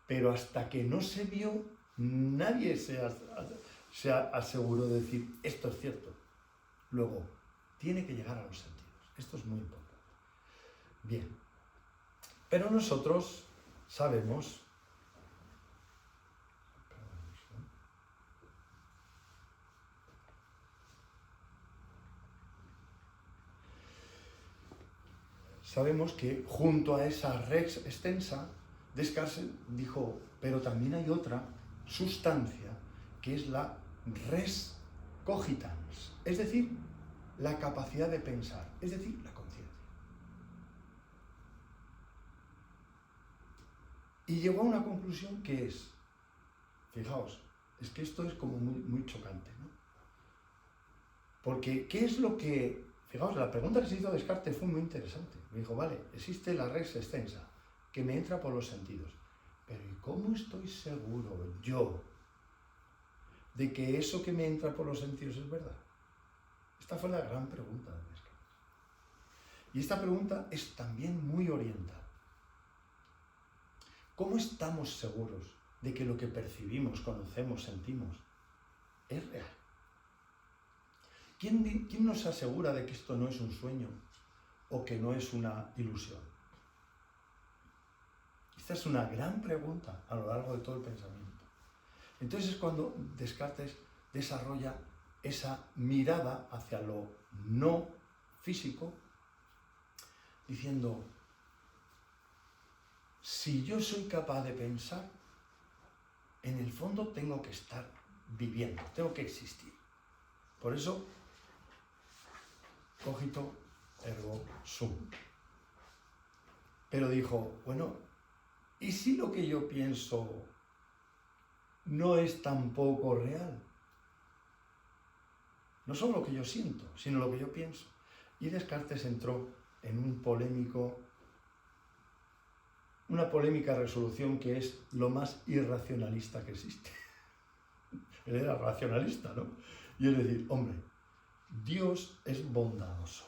Pero hasta que no se vio, nadie se aseguró de decir, esto es cierto. Luego, tiene que llegar a los sentidos. Esto es muy importante. Bien. Pero nosotros sabemos que junto a esa res extensa, Descartes dijo, pero también hay otra sustancia que es la res cogitans, es decir, la capacidad de pensar, es decir, la conciencia. Y llegó a una conclusión que es, fijaos, es que esto es como muy chocante, ¿no? Porque, ¿qué es lo que...? Fijaos, la pregunta que se hizo a Descartes fue muy interesante. Me dijo, vale, existe la res extensa, que me entra por los sentidos. Pero ¿y cómo estoy seguro yo de que eso que me entra por los sentidos es verdad? Esta fue la gran pregunta de Descartes. Y esta pregunta es también muy oriental. ¿Cómo estamos seguros de que lo que percibimos, conocemos, sentimos es real? ¿Quién nos asegura de que esto no es un sueño o que no es una ilusión? Esta es una gran pregunta a lo largo de todo el pensamiento. Entonces es cuando Descartes desarrolla esa mirada hacia lo no físico, diciendo, si yo soy capaz de pensar, en el fondo tengo que estar viviendo, tengo que existir. Por eso, cogito ergo sum. Pero dijo, bueno, ¿y si lo que yo pienso no es tampoco real? No solo lo que yo siento, sino lo que yo pienso. Y Descartes entró en una polémica resolución que es lo más irracionalista que existe. Él era racionalista, ¿no? Y es decir, hombre, Dios es bondadoso.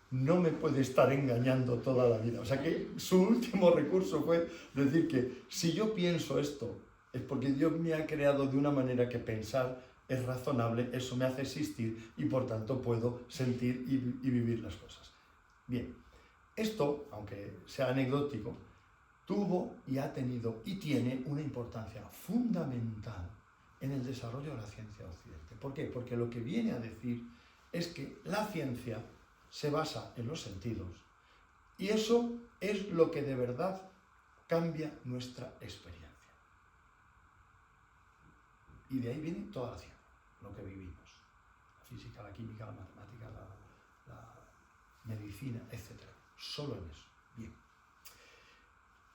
No me puede estar engañando toda la vida. O sea que su último recurso fue decir que si yo pienso esto es porque Dios me ha creado de una manera que pensar es razonable, eso me hace existir y por tanto puedo sentir y vivir las cosas. Bien, esto, aunque sea anecdótico, tuvo y ha tenido y tiene una importancia fundamental en el desarrollo de la ciencia occidental. ¿Por qué? Porque lo que viene a decir es que la ciencia se basa en los sentidos y eso es lo que de verdad cambia nuestra experiencia. Y de ahí viene toda la ciencia, lo que vivimos. La física, la química, la matemática, la medicina, etc. Solo en eso. Bien.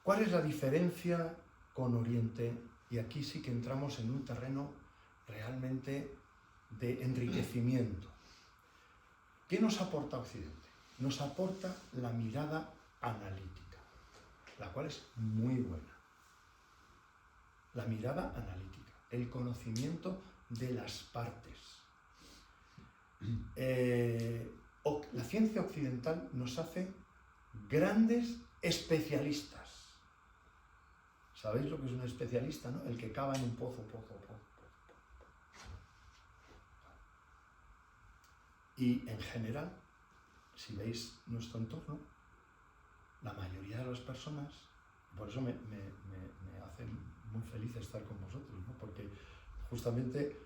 ¿Cuál es la diferencia con Oriente? Y aquí sí que entramos en un terreno realmente de enriquecimiento. ¿Qué nos aporta Occidente? Nos aporta la mirada analítica, la cual es muy buena. La mirada analítica, el conocimiento de las partes. La ciencia occidental nos hace grandes especialistas. ¿Sabéis lo que es un especialista, no? El que cava en un pozo. Y en general, si veis nuestro entorno, la mayoría de las personas por eso me hace muy feliz estar con vosotros, ¿no? Porque justamente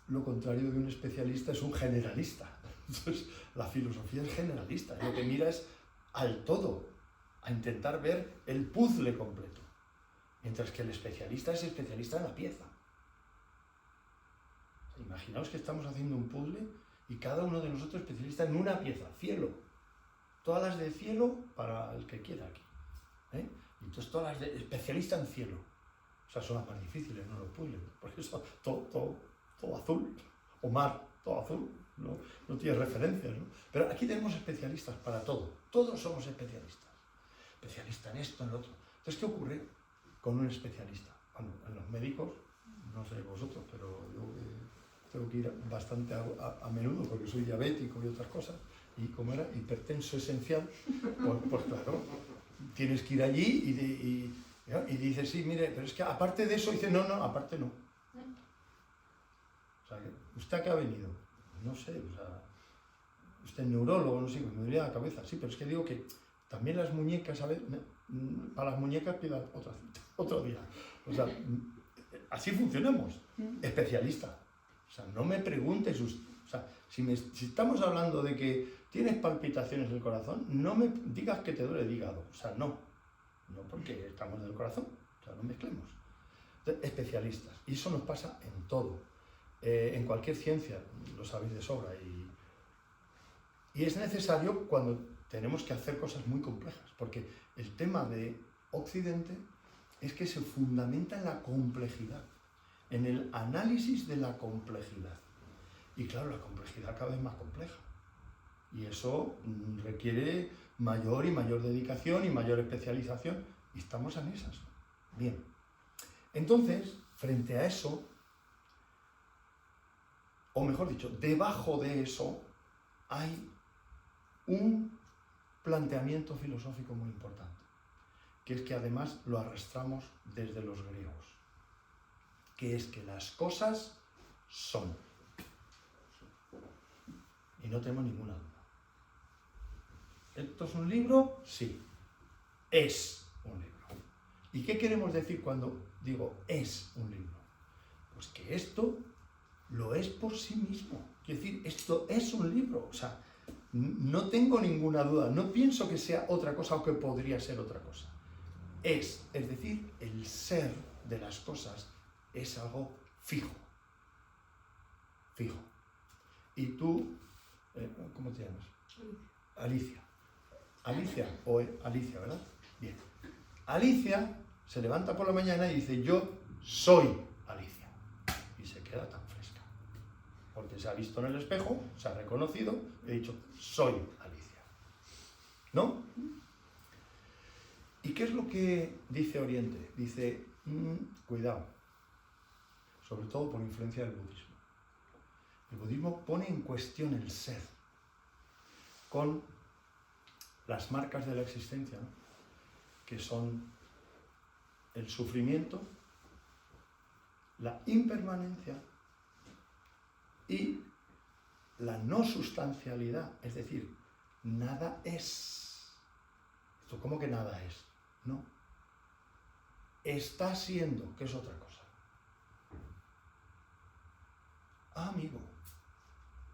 lo contrario de un especialista es un generalista. Entonces, la filosofía es generalista, lo que mira es al todo, a intentar ver el puzzle completo, mientras que el especialista es especialista en la pieza. Imaginaos que estamos haciendo un puzzle y cada uno de nosotros es especialista en una pieza, cielo. Todas las de cielo para el que quiera aquí. Entonces todas las de especialista en cielo. O sea, son las más difíciles, no los puzzles. Porque eso todo azul. O mar, todo azul. No tiene referencias, ¿no? Pero aquí tenemos especialistas para todo. Todos somos especialistas. Especialista en esto, en lo otro. Entonces, ¿qué ocurre con un especialista? Bueno, en los médicos, no sé vosotros, pero yo tengo que ir bastante a menudo porque soy diabético y otras cosas. Y como era hipertenso esencial, pues claro, tienes que ir allí y dices, sí, mire, pero es que aparte de eso, dice, no, aparte no. O sea, ¿usted a qué ha venido? No sé, o sea, usted es neurólogo, no sé, me duele la cabeza, sí, pero es que digo que también las muñecas, ¿sabes? Para las muñecas pida otro día. O sea, así funcionamos, especialista. O sea, no me preguntes, o sea, si estamos hablando de que tienes palpitaciones del corazón, no me digas que te duele el hígado. O sea, no porque estamos del corazón, o sea, no mezclemos. Entonces, especialistas, y eso nos pasa en todo, en cualquier ciencia, lo sabéis de sobra, y es necesario cuando tenemos que hacer cosas muy complejas, porque el tema de Occidente es que se fundamenta en la complejidad, en el análisis de la complejidad. Y claro, la complejidad cada vez más compleja. Y eso requiere mayor y mayor dedicación y mayor especialización. Y estamos en esas. Bien. Entonces, frente a eso, o mejor dicho, debajo de eso, hay un planteamiento filosófico muy importante, que es que además lo arrastramos desde los griegos, que es que las cosas son. Y no tenemos ninguna duda. ¿Esto es un libro? Sí. Es un libro. ¿Y qué queremos decir cuando digo es un libro? Pues que esto lo es por sí mismo. Quiero decir, esto es un libro. O sea, no tengo ninguna duda. No pienso que sea otra cosa o que podría ser otra cosa. Es decir, el ser de las cosas es algo fijo. Fijo. Y tú, ¿cómo te llamas? Alicia. Alicia, ¿verdad? Bien. Alicia se levanta por la mañana y dice, yo soy Alicia. Y se queda tan fresca. Porque se ha visto en el espejo, se ha reconocido y ha dicho, soy Alicia. ¿No? ¿Y qué es lo que dice Oriente? Dice, cuidado, sobre todo por influencia del budismo. El budismo pone en cuestión el ser con las marcas de la existencia, ¿no? Que son el sufrimiento, la impermanencia y la no sustancialidad, es decir, nada es. ¿Esto cómo que nada es? No. Está siendo, que es otra cosa. Ah, amigo,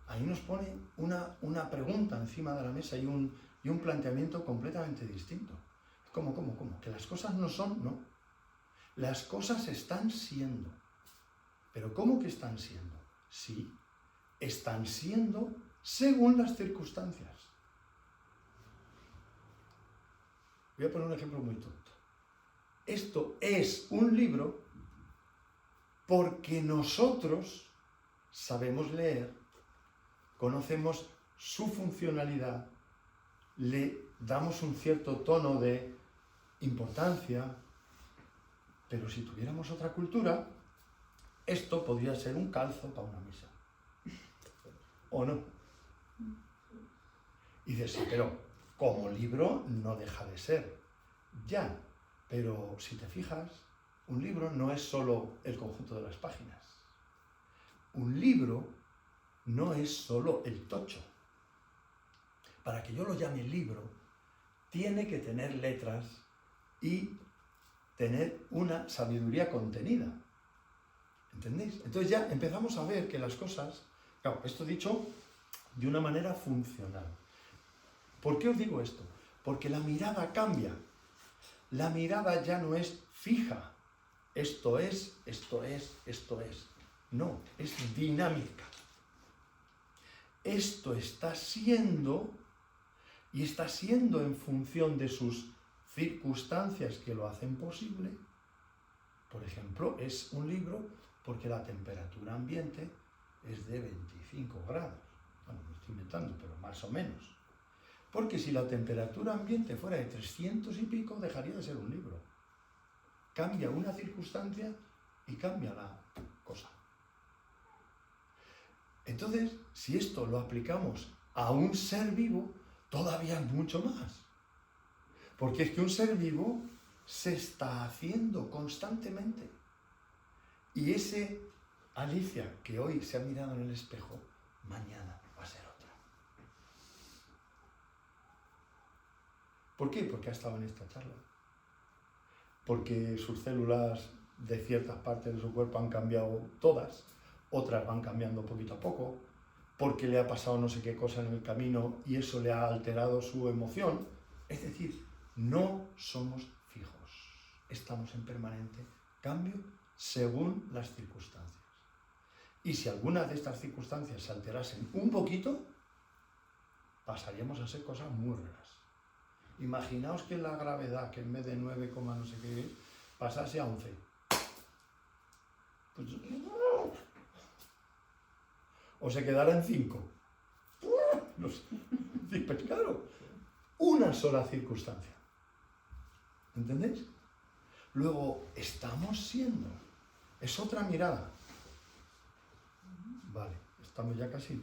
ahí nos pone una pregunta encima de la mesa y un planteamiento completamente distinto. ¿Cómo? ¿Que las cosas no son? No. Las cosas están siendo. ¿Pero cómo que están siendo? Sí, están siendo según las circunstancias. Voy a poner un ejemplo muy tonto. Esto es un libro porque nosotros sabemos leer, conocemos su funcionalidad, le damos un cierto tono de importancia, pero si tuviéramos otra cultura, esto podría ser un calzo para una misa. ¿O no? Y dices, sí, pero como libro no deja de ser. Ya, pero si te fijas, un libro no es solo el conjunto de las páginas. Un libro no es solo el tocho. Para que yo lo llame libro, tiene que tener letras y tener una sabiduría contenida. ¿Entendéis? Entonces ya empezamos a ver que las cosas, claro, esto dicho de una manera funcional. ¿Por qué os digo esto? Porque la mirada cambia. La mirada ya no es fija. Esto es, esto es, esto es. No, es dinámica. Esto está siendo, y está siendo en función de sus circunstancias que lo hacen posible. Por ejemplo, es un libro porque la temperatura ambiente es de 25 grados. Bueno, me estoy inventando, pero más o menos. Porque si la temperatura ambiente fuera de 300 y pico, dejaría de ser un libro. Cambia una circunstancia y cambia la cosa. Entonces, si esto lo aplicamos a un ser vivo, todavía mucho más. Porque es que un ser vivo se está haciendo constantemente. Y ese Alicia que hoy se ha mirado en el espejo, mañana va a ser otra. ¿Por qué? Porque ha estado en esta charla. Porque sus células de ciertas partes de su cuerpo han cambiado todas, otras van cambiando poquito a poco, porque le ha pasado no sé qué cosa en el camino y eso le ha alterado su emoción. Es decir, no somos fijos, estamos en permanente cambio según las circunstancias. Y si algunas de estas circunstancias se alterasen un poquito, pasaríamos a ser cosas muy raras. Imaginaos que la gravedad, que en vez de 9, no sé qué, pasase a 11. Pues, o se quedara en 5. No sé. Pues claro, una sola circunstancia. ¿Entendéis? Luego, estamos siendo. Es otra mirada. Vale, estamos ya casi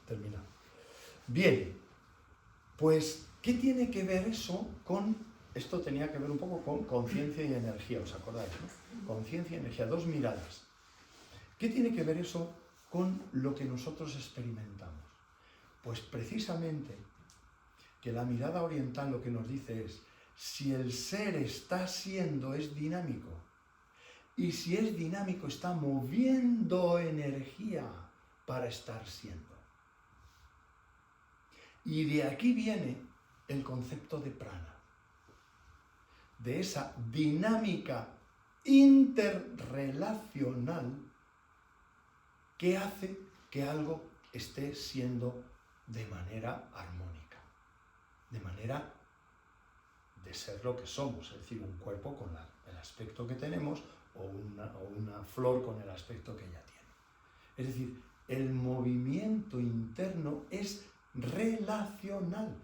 terminados. Bien, pues, ¿qué tiene que ver eso con... Esto tenía que ver un poco con conciencia y energía, ¿os acordáis? ¿No? Conciencia y energía, dos miradas. ¿Qué tiene que ver eso con lo que nosotros experimentamos? Pues precisamente que la mirada oriental lo que nos dice es, si el ser está siendo, es dinámico, y si es dinámico está moviendo energía para estar siendo. Y de aquí viene el concepto de prana, de esa dinámica interrelacional que hace que algo esté siendo de manera armónica, de manera de ser lo que somos, es decir, un cuerpo con el aspecto que tenemos o una flor con el aspecto que ella tiene. Es decir, el movimiento interno es relacional,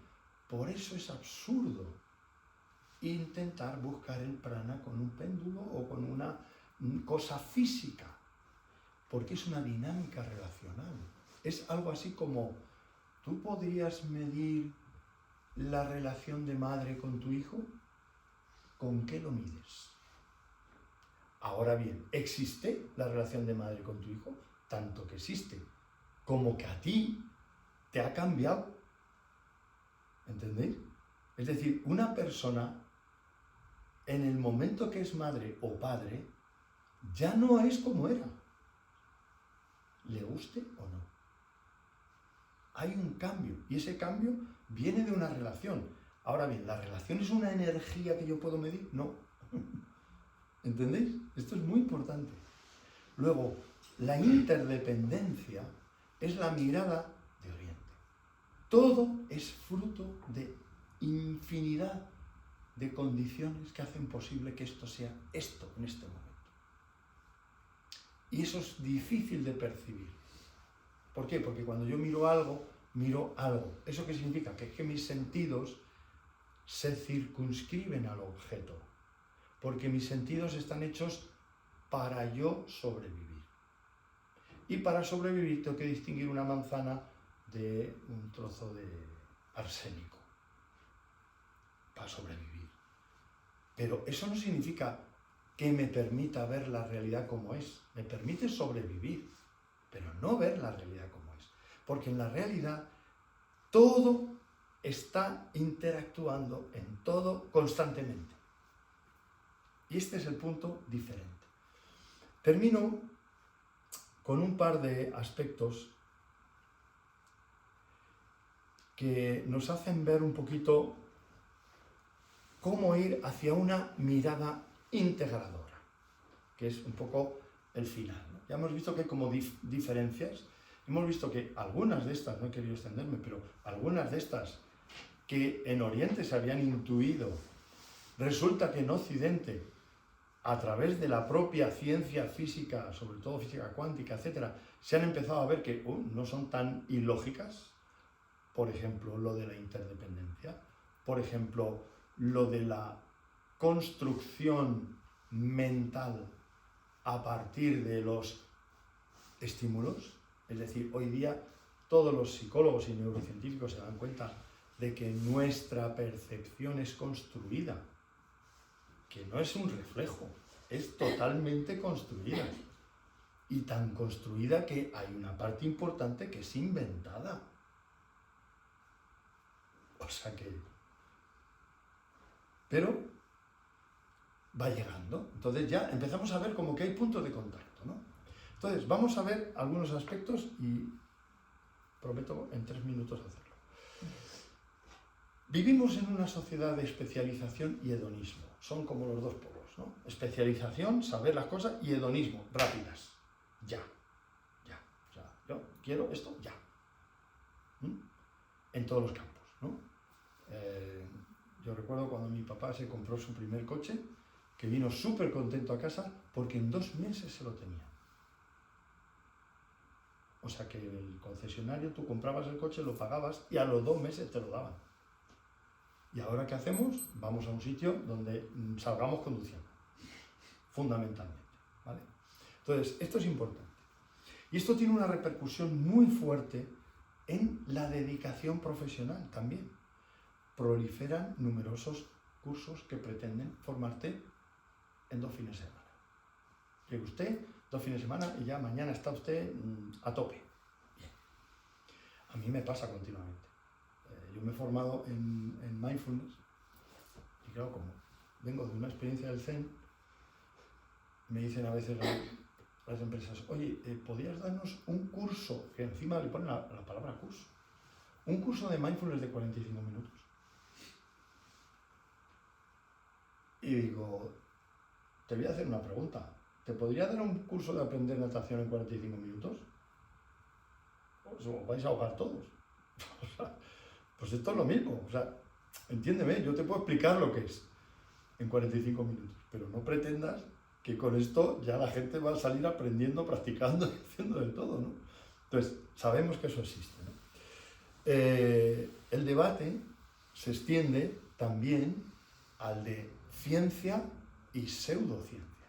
por eso es absurdo intentar buscar el prana con un péndulo o con una cosa física, porque es una dinámica relacional. Es algo así como, ¿tú podrías medir la relación de madre con tu hijo? ¿Con qué lo mides? Ahora bien, ¿existe la relación de madre con tu hijo? Tanto que existe, como que a ti te ha cambiado. ¿Entendéis? Es decir, una persona, en el momento que es madre o padre, ya no es como era. ¿Le guste o no? Hay un cambio, y ese cambio viene de una relación. Ahora bien, ¿la relación es una energía que yo puedo medir? No. ¿Entendéis? Esto es muy importante. Luego, la interdependencia es la mirada de Oriente. Todo es fruto de infinidad de condiciones que hacen posible que esto sea esto en este momento. Y eso es difícil de percibir. ¿Por qué? Porque cuando yo miro algo. ¿Eso qué significa? Que es que mis sentidos se circunscriben al objeto. Porque mis sentidos están hechos para yo sobrevivir. Y para sobrevivir tengo que distinguir una manzana de un trozo de arsénico. Para sobrevivir. Pero eso no significa que me permita ver la realidad como es. Me permite sobrevivir, pero no ver la realidad como es. Porque en la realidad todo está interactuando en todo constantemente. Y este es el punto diferente. Termino con un par de aspectos que nos hacen ver un poquito cómo ir hacia una mirada integradora, que es un poco el final, ¿no? Ya hemos visto que hay como diferencias, hemos visto que algunas de estas, no he querido extenderme, pero algunas de estas que en Oriente se habían intuido, resulta que en Occidente, a través de la propia ciencia física, sobre todo física cuántica, etc., se han empezado a ver que no son tan ilógicas. Por ejemplo, lo de la interdependencia, por ejemplo, lo de la construcción mental a partir de los estímulos. Es decir, hoy día todos los psicólogos y neurocientíficos se dan cuenta de que nuestra percepción es construida, que no es un reflejo, es totalmente construida. Y tan construida que hay una parte importante que es inventada. O sea que... Pero va llegando. Entonces ya empezamos a ver como que hay puntos de contacto, ¿no? Entonces vamos a ver algunos aspectos y prometo en 3 minutos hacerlo. Vivimos en una sociedad de especialización y hedonismo. Son como los dos polos, ¿no? Especialización, saber las cosas, y hedonismo, rápidas. Ya. O sea, yo quiero esto ya. En todos los campos, ¿no? Yo recuerdo cuando mi papá se compró su primer coche, que vino súper contento a casa porque en 2 meses se lo tenía. O sea que el concesionario, tú comprabas el coche, lo pagabas y a los 2 meses te lo daban. ¿Y ahora qué hacemos? Vamos a un sitio donde salgamos conduciendo, fundamentalmente, ¿vale? Entonces, esto es importante. Y esto tiene una repercusión muy fuerte en la dedicación profesional también. Proliferan numerosos cursos que pretenden formarte en 2 fines de semana. Llega usted 2 fines de semana y ya mañana está usted a tope. Bien. A mí me pasa continuamente. Yo me he formado en mindfulness y claro, como vengo de una experiencia del Zen, me dicen a veces las empresas, oye, ¿podrías darnos un curso, que encima le ponen la palabra curso, un curso de mindfulness de 45 minutos? Y digo, te voy a hacer una pregunta, ¿te podría dar un curso de aprender natación en 45 minutos? Os vais a ahogar todos. Pues esto es lo mismo, o sea, entiéndeme, yo te puedo explicar lo que es en 45 minutos, pero no pretendas que con esto ya la gente va a salir aprendiendo, practicando y haciendo de todo, ¿no? Entonces, sabemos que eso existe, ¿no? El debate se extiende también al de ciencia y pseudociencia.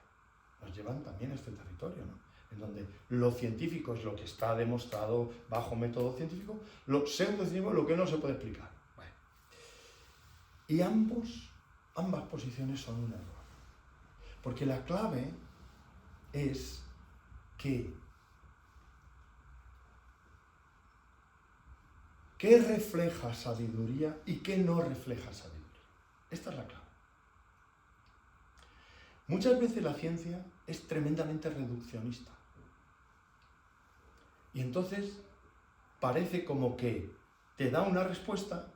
Nos llevan también a este territorio, ¿no? En donde lo científico es lo que está demostrado bajo método científico, lo pseudocientífico es lo que no se puede explicar. Bueno. Y ambas posiciones son un error. Porque la clave es que ¿qué refleja sabiduría y qué no refleja sabiduría? Esta es la clave. Muchas veces la ciencia es tremendamente reduccionista. Y entonces parece como que te da una respuesta,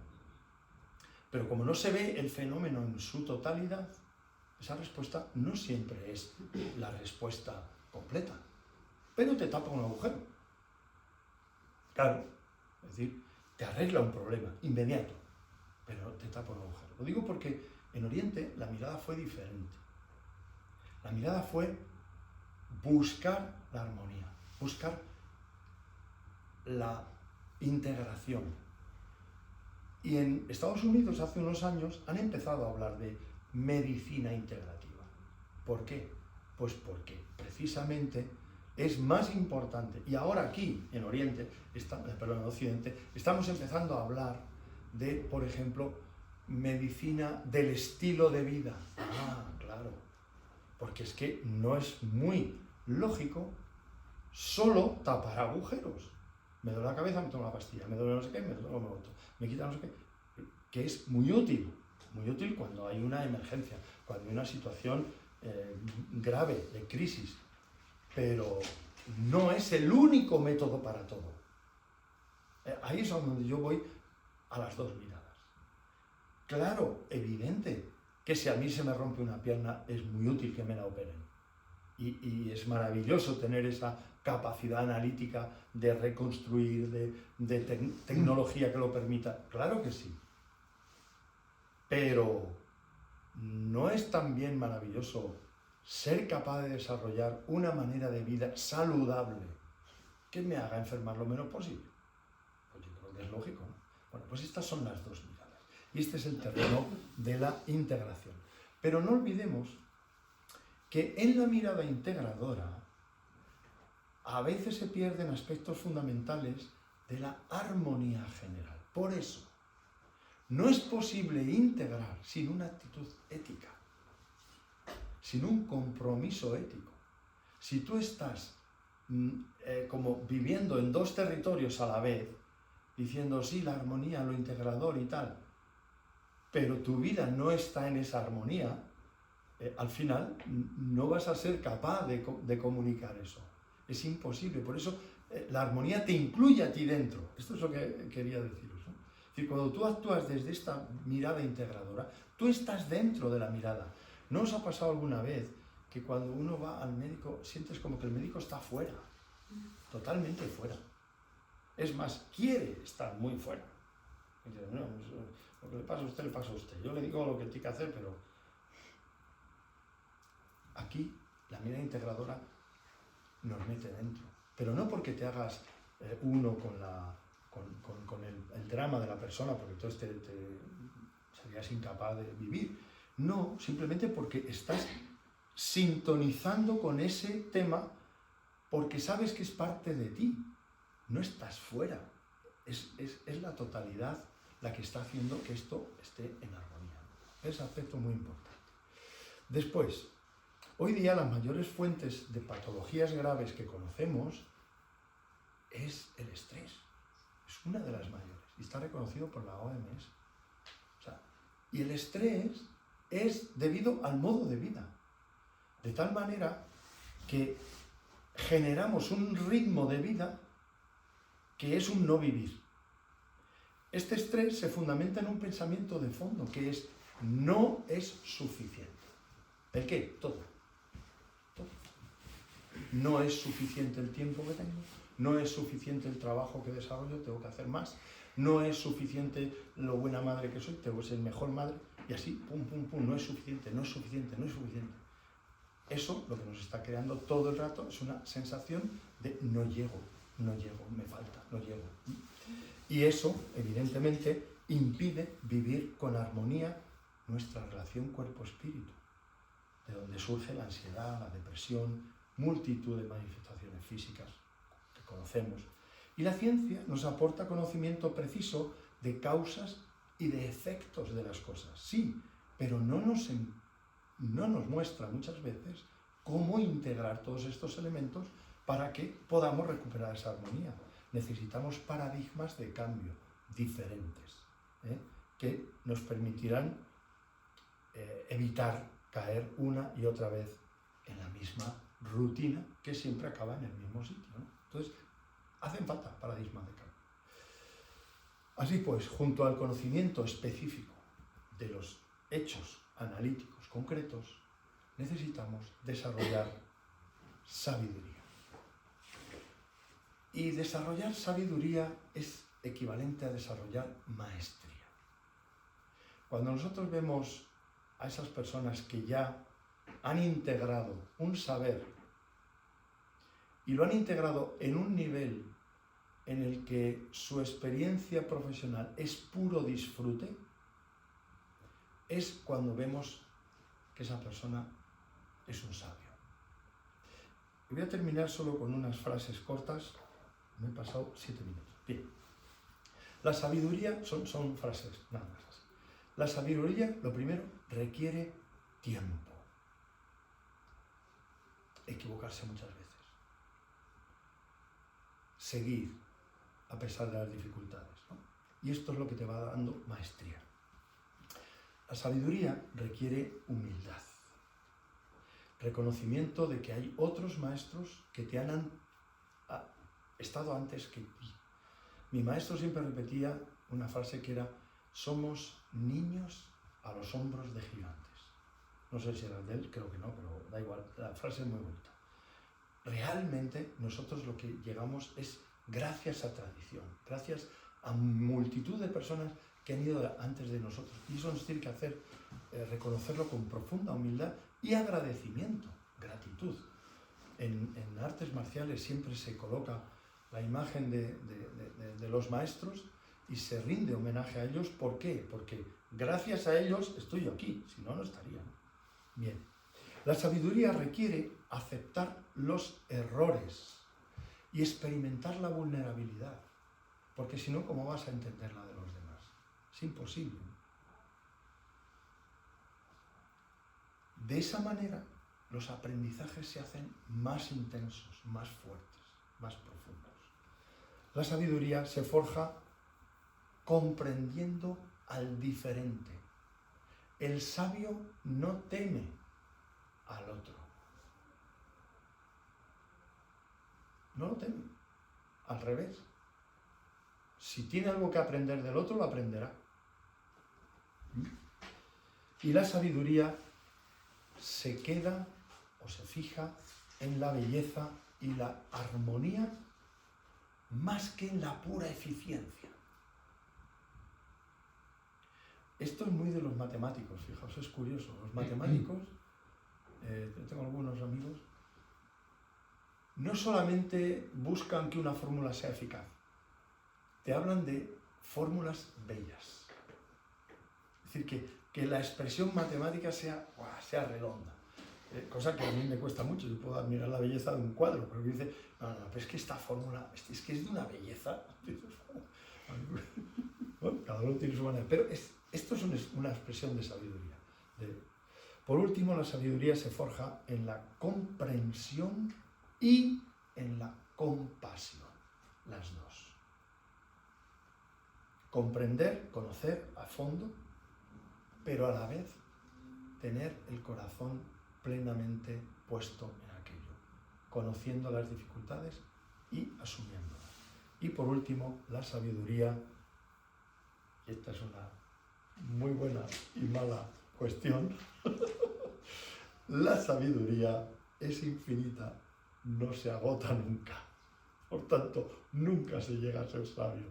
pero como no se ve el fenómeno en su totalidad, esa respuesta no siempre es la respuesta completa, pero te tapa un agujero. Claro, es decir, te arregla un problema inmediato, pero te tapa un agujero. Lo digo porque en Oriente la mirada fue diferente. La mirada fue buscar la armonía, buscar la integración. Y en Estados Unidos hace unos años han empezado a hablar de medicina integrativa. ¿Por qué? Pues porque precisamente es más importante. Y ahora aquí, en Occidente, estamos empezando a hablar de, por ejemplo, medicina del estilo de vida. Ah, claro. Porque es que no es muy lógico solo tapar agujeros. Me duele la cabeza, me tomo la pastilla, me duele no sé qué, me tomo lo otro, me quita no sé qué, que es muy útil cuando hay una emergencia, cuando hay una situación grave de crisis, pero no es el único método para todo. Ahí es donde yo voy a las dos miradas. Claro, evidente que si a mí se me rompe una pierna es muy útil que me la operen. Y es maravilloso tener esa capacidad analítica de reconstruir, de tecnología que lo permita. Claro que sí. Pero ¿no es también maravilloso ser capaz de desarrollar una manera de vida saludable que me haga enfermar lo menos posible? Pues yo creo que es lógico, ¿no? Bueno, pues estas son las dos miradas. Y este es el terreno de la integración. Pero no olvidemos que en la mirada integradora a veces se pierden aspectos fundamentales de la armonía general. Por eso, no es posible integrar sin una actitud ética, sin un compromiso ético. Si tú estás como viviendo en dos territorios a la vez, diciendo sí, la armonía, lo integrador y tal, pero tu vida no está en esa armonía, al final no vas a ser capaz de comunicar eso. Es imposible. Por eso la armonía te incluye a ti dentro. Esto es lo que quería deciros, ¿no? Es decir, cuando tú actúas desde esta mirada integradora, tú estás dentro de la mirada. ¿No os ha pasado alguna vez que cuando uno va al médico sientes como que el médico está fuera? Totalmente fuera. Es más, quiere estar muy fuera. Y dice, no, pues, lo que le pasa a usted, le pasa a usted. Yo le digo lo que tiene que hacer, pero aquí la mirada integradora nos mete dentro. Pero no porque te hagas uno con el drama de la persona, porque entonces te serías incapaz de vivir. No, simplemente porque estás sintonizando con ese tema porque sabes que es parte de ti. No estás fuera. Es la totalidad la que está haciendo que esto esté en armonía. Es un aspecto muy importante. Después, hoy día las mayores fuentes de patologías graves que conocemos es el estrés. Es una de las mayores y está reconocido por la OMS. O sea, y el estrés es debido al modo de vida. De tal manera que generamos un ritmo de vida que es un no vivir. Este estrés se fundamenta en un pensamiento de fondo que es no es suficiente. ¿El qué? Todo. No es suficiente el tiempo que tengo, no es suficiente el trabajo que desarrollo, tengo que hacer más, no es suficiente lo buena madre que soy, tengo que ser mejor madre, y así, pum, pum, pum, no es suficiente, no es suficiente, no es suficiente. Eso lo que nos está creando todo el rato es una sensación de no llego, me falta, no llego. Y eso, evidentemente, impide vivir con armonía nuestra relación cuerpo-espíritu, de donde surge la ansiedad, la depresión, multitud de manifestaciones físicas que conocemos. Y la ciencia nos aporta conocimiento preciso de causas y de efectos de las cosas, sí, pero no nos muestra muchas veces cómo integrar todos estos elementos para que podamos recuperar esa armonía. Necesitamos paradigmas de cambio diferentes, que nos permitirán evitar caer una y otra vez en la misma rutina que siempre acaba en el mismo sitio, ¿no? Entonces, hacen falta paradigmas de cambio. Así pues, junto al conocimiento específico de los hechos analíticos concretos, necesitamos desarrollar sabiduría. Y desarrollar sabiduría es equivalente a desarrollar maestría. Cuando nosotros vemos a esas personas que ya han integrado un saber y lo han integrado en un nivel en el que su experiencia profesional es puro disfrute, es cuando vemos que esa persona es un sabio. Y voy a terminar solo con unas frases cortas. Me he pasado 7 minutos. Bien. La sabiduría son frases, nada más. La sabiduría, lo primero, requiere tiempo. Equivocarse muchas veces. Seguir a pesar de las dificultades, ¿no? Y esto es lo que te va dando maestría. La sabiduría requiere humildad. reconocimiento de que hay otros maestros que te han estado antes que ti. Mi maestro siempre repetía una frase que era: somos niños a los hombros de gigantes. No sé si era de él, creo que no, pero da igual, la frase es muy bonita. Realmente nosotros lo que llegamos es gracias a tradición, gracias a multitud de personas que han ido antes de nosotros. Y eso nos tiene que hacer reconocerlo con profunda humildad y agradecimiento, gratitud. En artes marciales siempre se coloca la imagen de los maestros y se rinde homenaje a ellos. ¿Por qué? Porque gracias a ellos estoy yo aquí, si no, no estaría. Bien, la sabiduría requiere aceptar los errores y experimentar la vulnerabilidad, porque si no, ¿cómo vas a entender la de los demás? Es imposible. De esa manera, los aprendizajes se hacen más intensos, más fuertes, más profundos. La sabiduría se forja comprendiendo al diferente. El sabio no teme al otro. No lo teme. Al revés. Si tiene algo que aprender del otro, lo aprenderá. Y la sabiduría se queda o se fija en la belleza y la armonía más que en la pura eficiencia. Esto es muy de los matemáticos, fijaos, es curioso. Los matemáticos, yo tengo algunos amigos, no solamente buscan que una fórmula sea eficaz, te hablan de fórmulas bellas. Es decir, que la expresión matemática sea redonda. Cosa que a mí me cuesta mucho. Yo puedo admirar la belleza de un cuadro, pero dice, no, pero es que esta fórmula, es que es de una belleza. Bueno, cada uno tiene su manera, pero esto es una expresión de sabiduría. Por último, la sabiduría se forja en la comprensión y en la compasión, las dos. Comprender, conocer a fondo, pero a la vez tener el corazón plenamente puesto en aquello, conociendo las dificultades y asumiéndolas. Y por último, la sabiduría, y esta es una muy buena y mala cuestión, la sabiduría es infinita, no se agota nunca. Por tanto, nunca se llega a ser sabio.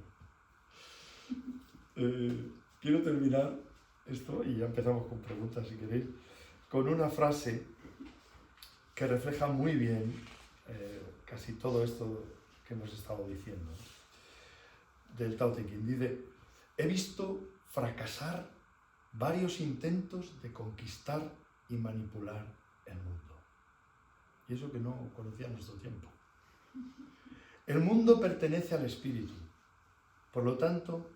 Quiero terminar esto, y ya empezamos con preguntas si queréis, con una frase que refleja muy bien casi todo esto que hemos estado diciendo, del Tao Te Ching. Dice: he visto fracasar varios intentos de conquistar y manipular el mundo. Y eso que no conocía nuestro tiempo. El mundo pertenece al espíritu, por lo tanto,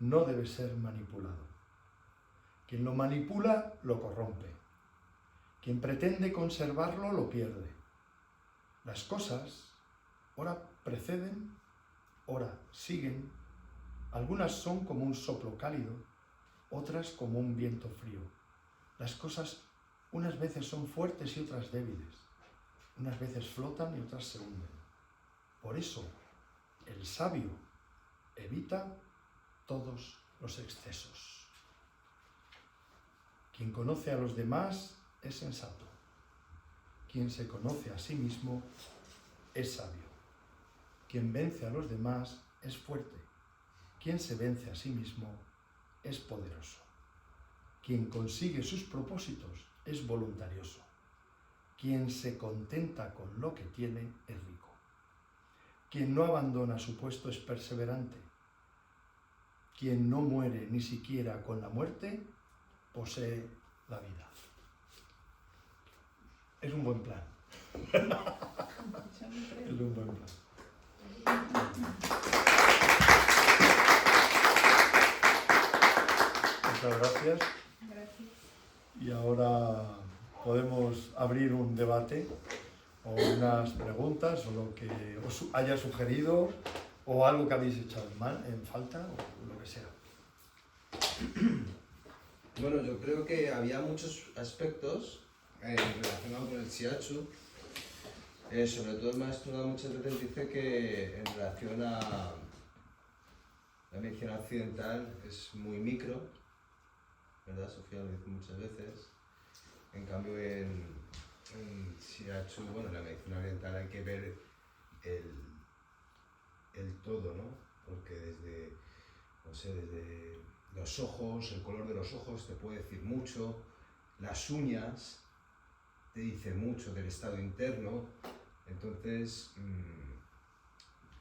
no debe ser manipulado. Quien lo manipula, lo corrompe. Quien pretende conservarlo, lo pierde. Las cosas, ora preceden, ora siguen. Algunas son como un soplo cálido, otras como un viento frío. Las cosas unas veces son fuertes y otras débiles. Unas veces flotan y otras se hunden. Por eso, el sabio evita todos los excesos. Quien conoce a los demás es sensato. Quien se conoce a sí mismo es sabio. Quien vence a los demás es fuerte. Quien se vence a sí mismo es poderoso. Quien consigue sus propósitos es voluntarioso. Quien se contenta con lo que tiene es rico. Quien no abandona su puesto es perseverante. Quien no muere ni siquiera con la muerte posee la vida. Es un buen plan. Es un buen plan. Muchas gracias. Gracias. Y ahora podemos abrir un debate o unas preguntas o lo que os haya sugerido o algo que habéis echado en falta o lo que sea. Bueno, yo creo que había muchos aspectos relacionado con el shiatsu, sobre todo el maestro Oda muchas veces dice que en relación a la medicina occidental es muy micro, ¿verdad? Sofía lo dice muchas veces. En cambio en shiatsu, bueno, en la medicina oriental hay que ver el todo, ¿no? Porque desde, no sé, desde los ojos, el color de los ojos te puede decir mucho, las uñas te dicen mucho del estado interno. Entonces,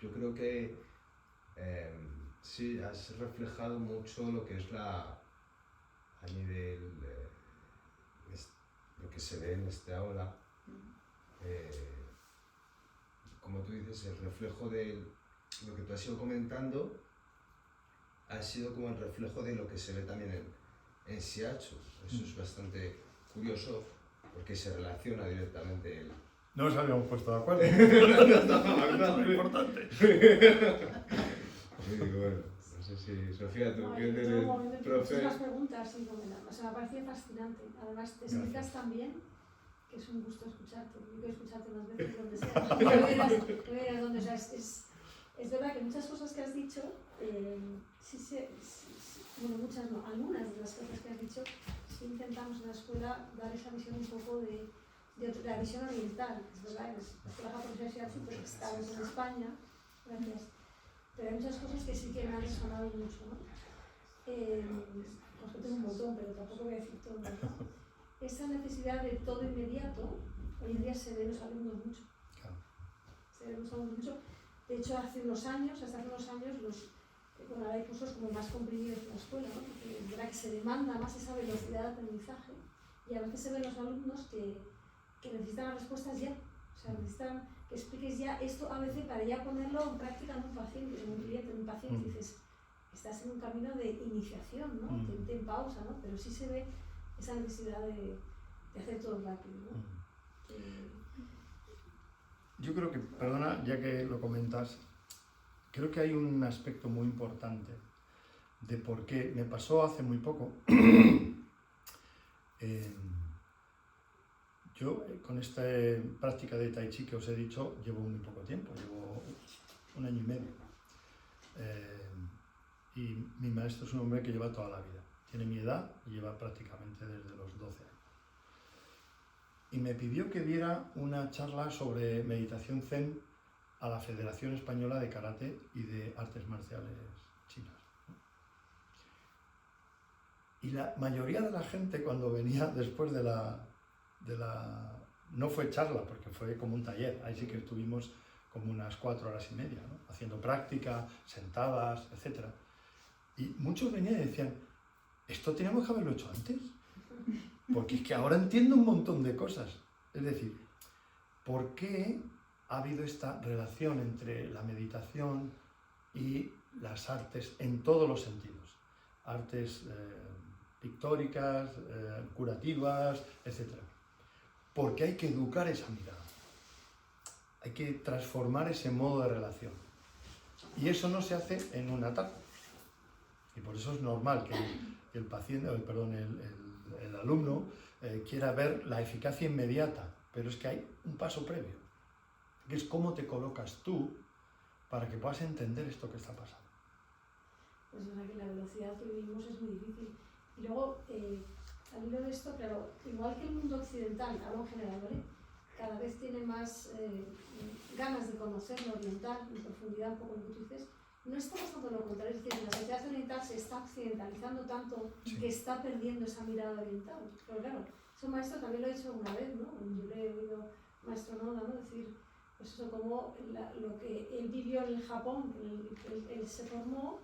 yo creo que sí, has reflejado mucho lo que es a nivel, lo que se ve en este aula. Como tú dices, el reflejo de lo que tú has ido comentando ha sido como el reflejo de lo que se ve también en shiatsu. Eso es bastante curioso porque se relaciona directamente el... No nos habíamos puesto de acuerdo. No, es importante. Sí, bueno, no sé si Sofía, tú que Yo eres profe... muchas preguntas y o sea, me parecía fascinante. Además, te explicas tan bien que es un gusto escucharte. Yo quiero escucharte más veces donde sea. No verás donde sea. Es verdad que muchas cosas que has dicho, bueno, muchas no, algunas de las cosas que has dicho, sí intentamos en la escuela dar esa visión un poco de la visión oriental. Es verdad que trabaja por el shiatsu, pero estamos en España. Gracias. Pero hay muchas cosas que sí que me han resonado mucho, ¿no? Pues que tengo un montón, pero tampoco voy a decir todo, ¿no? Esa necesidad de todo inmediato, hoy en día se ve en los alumnos mucho. Claro. Se ve en los alumnos mucho. De hecho, hasta hace unos años, bueno, ahora hay cursos como más comprimidos en la escuela, ¿no? Porque es verdad que se demanda más esa velocidad de aprendizaje y a veces se ven los alumnos que necesitan las respuestas ya. O sea, necesitan que expliques ya esto a veces para ya ponerlo en práctica en un paciente, en un cliente, en un paciente, y dices, estás en un camino de iniciación, ¿no? Ten pausa, ¿no? Pero sí se ve esa necesidad de hacer todo rápido, ¿no? Yo creo que, perdona, ya que lo comentas, creo que hay un aspecto muy importante de por qué me pasó hace muy poco. Yo con esta práctica de Tai Chi que os he dicho llevo muy poco tiempo, llevo 1 año y medio. Y mi maestro es un hombre que lleva toda la vida. Tiene mi edad y lleva prácticamente desde los 12 años. Y me pidió que diera una charla sobre meditación zen a la Federación Española de Karate y de Artes Marciales Chinas. Y la mayoría de la gente cuando venía después de la no fue charla, porque fue como un taller, ahí sí que estuvimos como unas 4 horas y media, ¿no? Haciendo práctica, sentadas, etc. Y muchos venían y decían, ¿esto teníamos que haberlo hecho antes? Porque es que ahora entiendo un montón de cosas. Es decir, ¿por qué ha habido esta relación entre la meditación y las artes en todos los sentidos? Artes pictóricas, curativas, etc. Porque hay que educar esa mirada. Hay que transformar ese modo de relación. Y eso no se hace en una tarde. Y por eso es normal que el paciente, el alumno quiera ver la eficacia inmediata, pero es que hay un paso previo, que es cómo te colocas tú para que puedas entender esto que está pasando. Pues es verdad que la velocidad que vivimos es muy difícil. Y luego, al hilo de esto, claro, igual que el mundo occidental, hablo en general, ¿vale? Cada vez tiene más ganas de conocer lo oriental en profundidad, un poco lo que tú dices. No está pasando lo contrario, es decir, la sociedad oriental se está occidentalizando tanto que está perdiendo esa mirada oriental. Pero claro, eso maestro también lo he dicho una vez, ¿no? Yo le he oído maestro Noda, ¿no? Decir, pues eso, como lo que él vivió en el Japón, él se formó,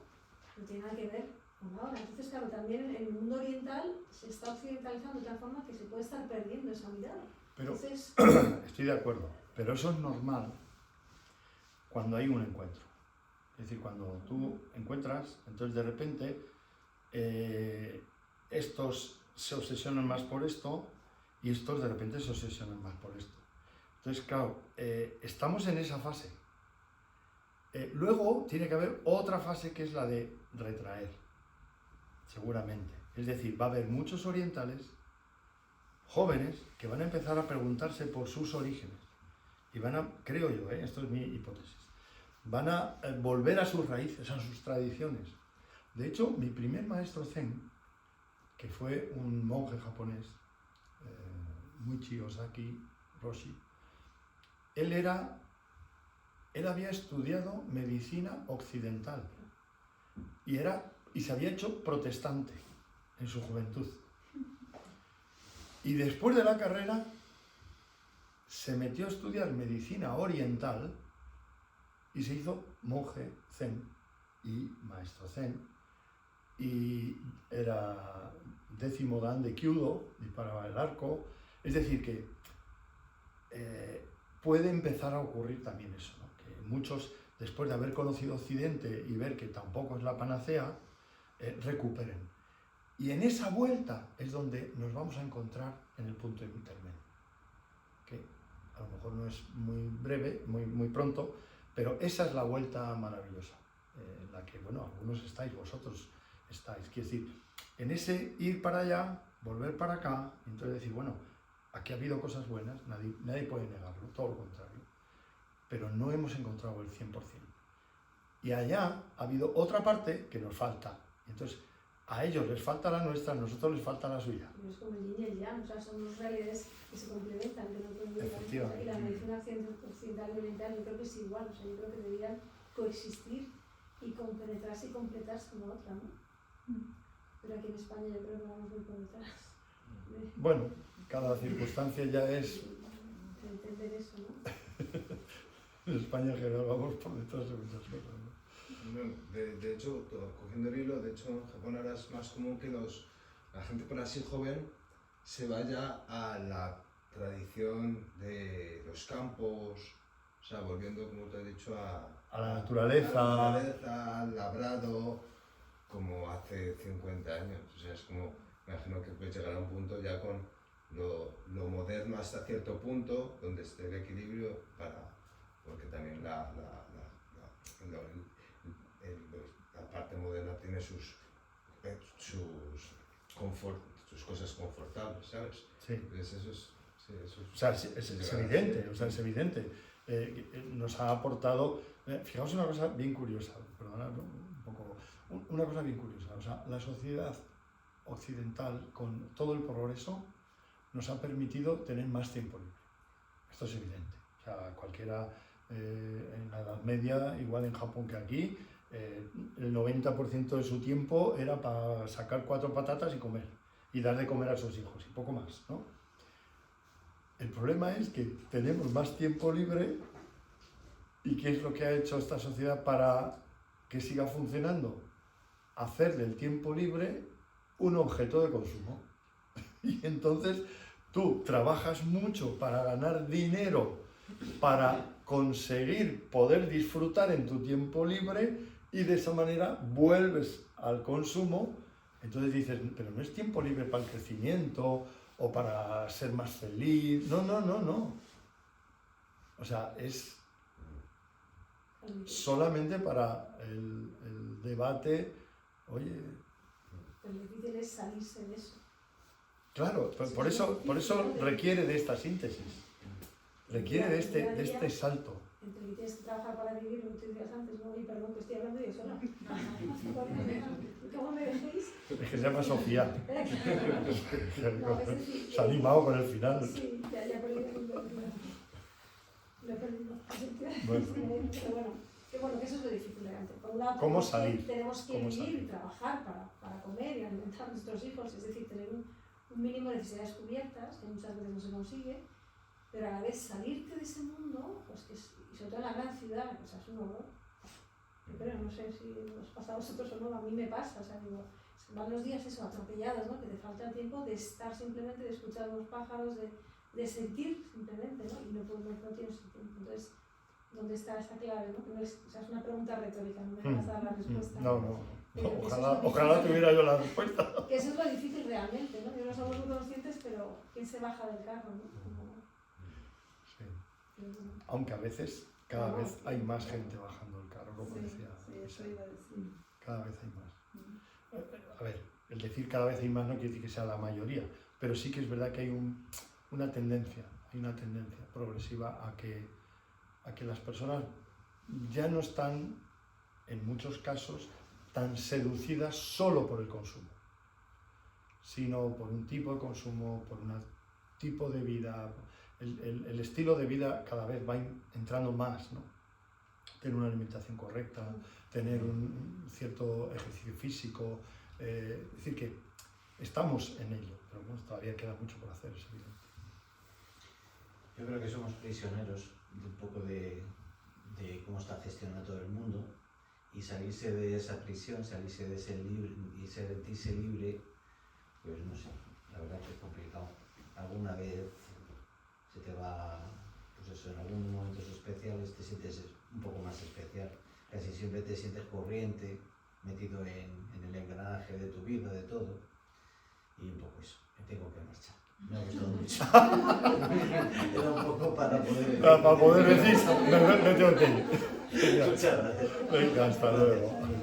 no tiene nada que ver con ahora. Entonces, claro, también en el mundo oriental se está occidentalizando de tal forma que se puede estar perdiendo esa mirada. Pero, entonces, estoy de acuerdo, pero eso es normal cuando hay un encuentro. Es decir, cuando tú encuentras, entonces de repente estos se obsesionan más por esto y estos de repente se obsesionan más por esto. Entonces, claro, estamos en esa fase. Luego tiene que haber otra fase que es la de retraer, seguramente. Es decir, va a haber muchos orientales jóvenes que van a empezar a preguntarse por sus orígenes y van a, creo yo, esto es mi hipótesis, van a volver a sus raíces, a sus tradiciones. De hecho, mi primer maestro zen, que fue un monje japonés, Muichi Ozaki Roshi, él había estudiado medicina occidental y se había hecho protestante en su juventud. Y después de la carrera se metió a estudiar medicina oriental y se hizo monje zen y maestro zen, y era 10º dan de Kyudo, disparaba el arco. Es decir, que puede empezar a ocurrir también eso, ¿no? Que muchos, después de haber conocido Occidente y ver que tampoco es la panacea, recuperen. Y en esa vuelta es donde nos vamos a encontrar en el punto intermedio, que a lo mejor no es muy breve, muy pronto, pero esa es la vuelta maravillosa, en la que, bueno, algunos estáis, vosotros estáis. Quiere decir, en ese ir para allá, volver para acá, y entonces decir, bueno, aquí ha habido cosas buenas, nadie puede negarlo, todo lo contrario, pero no hemos encontrado el 100%. Y allá ha habido otra parte que nos falta. Entonces, a ellos les falta la nuestra, a nosotros les falta la suya. No es como el yin y el yang, o sea, son dos realidades que se complementan, que no pueden llegar. Efectivamente. Y la medicina occidental y oriental yo creo que es igual, o sea, yo creo que deberían coexistir y compenetrarse y completarse una a otra, ¿no? Pero aquí en España yo creo que vamos muy por detrás. Bueno, cada circunstancia ya es... De entender eso, ¿no? En España en general vamos por detrás de muchas cosas, ¿no? De hecho, cogiendo el hilo, de hecho en Japón ahora es más común que la gente por así joven se vaya a la tradición de los campos, o sea, volviendo, como te he dicho, a la naturaleza, al labrado, como hace 50 años. O sea, es como, me imagino que puedes llegar a un punto ya con lo moderno hasta cierto punto, donde esté el equilibrio, porque también la parte moderna tiene sus cosas confortables, ¿sabes? sí. Entonces eso es... Sí, eso O sea, es evidente, o sea, es evidente. Nos ha aportado, fijaos una cosa bien curiosa, perdonad, ¿no? Una cosa bien curiosa, o sea, la sociedad occidental, con todo el progreso, nos ha permitido tener más tiempo libre. Esto es evidente. O sea, cualquiera en la Edad Media, igual en Japón que aquí, el 90% de su tiempo era para sacar 4 patatas y comer, y dar de comer a sus hijos, y poco más, ¿no? El problema es que tenemos más tiempo libre, y ¿qué es lo que ha hecho esta sociedad para que siga funcionando? Hacer del tiempo libre un objeto de consumo. Y entonces tú trabajas mucho para ganar dinero, para conseguir poder disfrutar en tu tiempo libre, y de esa manera vuelves al consumo. Entonces dices, pero no es tiempo libre para el crecimiento o para ser más feliz. No. O sea, es solamente para el debate. Oye, Lo difícil es salirse de eso. claro, por eso requiere de esta síntesis, requiere de este salto. Entre que tienes que trabajar para vivir, lo que tú decías antes, ¿no? Y perdón que estoy hablando yo sola. ¿Cómo me dejéis? Es que se llama Sofía. No, es decir, Se ha animado con el final. Sí, ya he perdido. Lo he perdido. Bueno. Pero bueno, que eso es lo difícil realmente. Por un lado, ¿Cómo salir? Tenemos que ¿Cómo vivir salir? y trabajar para comer y alimentar a nuestros hijos, es decir, tener un mínimo de necesidades cubiertas, que muchas veces no se consigue, pero a la vez salirte de ese mundo, pues que y sobre todo en la gran ciudad, o sea, es un horror. Yo creo, no sé si os pasa a vosotros o no, a mí me pasa, o sea, digo, van los días eso, atropellados, ¿no? Que te falta el tiempo de estar simplemente, de escuchar a los pájaros, de sentir simplemente, ¿no? Y no tienes el tiempo. Entonces, ¿dónde está esta clave, no? Que no es, o sea, es una pregunta retórica, no me vas a dar la respuesta. No. Pero que Ojalá tuviera yo la respuesta. Que eso es lo difícil realmente, ¿no? Que no somos muy conscientes, pero ¿quién se baja del carro, no? Sí. Aunque a veces, cada vez hay más gente bajando el carro, como decía. Sí, eso iba a decir. Cada vez hay más. A ver, el decir cada vez hay más no quiere decir que sea la mayoría, pero sí que es verdad que hay una tendencia progresiva a que las personas ya no están, en muchos casos, tan seducidas solo por el consumo, sino por un tipo de consumo, por un tipo de vida. El estilo de vida cada vez va entrando más, ¿no? Tener una alimentación correcta, tener un cierto ejercicio físico, es decir, que estamos en ello, pero bueno, todavía queda mucho por hacer, es evidente. Yo creo que somos prisioneros de un poco de cómo está gestionado todo el mundo, y salirse de esa prisión, salirse de ese libre y sentirse libre, pues no sé, la verdad que es complicado. Alguna vez se te va, pues eso, en algunos momentos especiales te sientes un poco más especial, casi siempre te sientes corriente, metido en el engranaje de tu vida, de todo, y un poco eso, me tengo que marchar. Me ha gustado mucho. Era un poco para poder... Para poder decir, me tengo que ir. Muchas gracias. Venga, hasta luego. Muy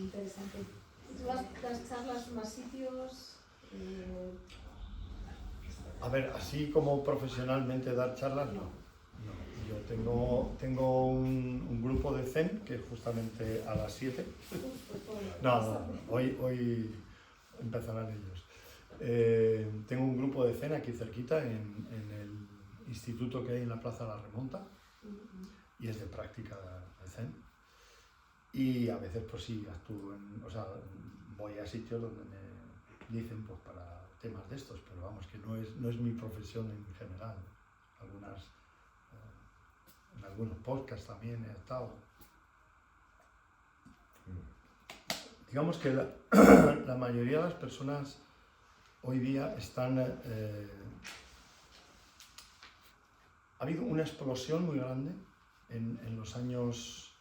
interesante. ¿Tú das charlas en más sitios? A ver, así como profesionalmente dar charlas, no. Yo tengo un grupo de Zen que justamente a las 7. No, hoy empezarán ellos. Tengo un grupo de Zen aquí cerquita en el instituto que hay en la Plaza de la Remonta, y es de práctica de Zen. Y a veces pues sí, actúo voy a sitios donde me dicen pues para temas de estos, pero vamos, que no es mi profesión en general. En algunos podcasts también he estado. Digamos que la mayoría de las personas hoy día están... ha habido una explosión muy grande en los años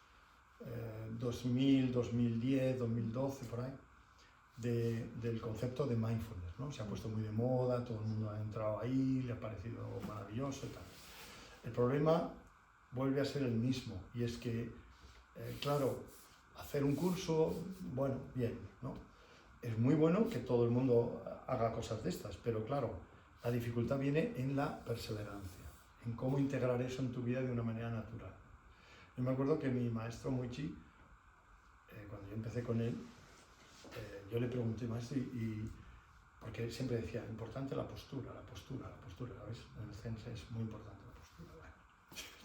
2000, 2010, 2012, por ahí, del concepto de mindfulness, ¿no? Se ha puesto muy de moda, todo el mundo ha entrado ahí, le ha parecido maravilloso y tal. El problema vuelve a ser el mismo, y es que, claro, hacer un curso, bueno, bien, ¿no? Es muy bueno que todo el mundo haga cosas de estas, pero claro, la dificultad viene en la perseverancia, en cómo integrar eso en tu vida de una manera natural. Yo me acuerdo que mi maestro Muichi, cuando yo empecé con él, yo le pregunté, maestro, porque siempre decía, importante la postura, ¿sabes? En el Zen es muy importante la postura. Bueno,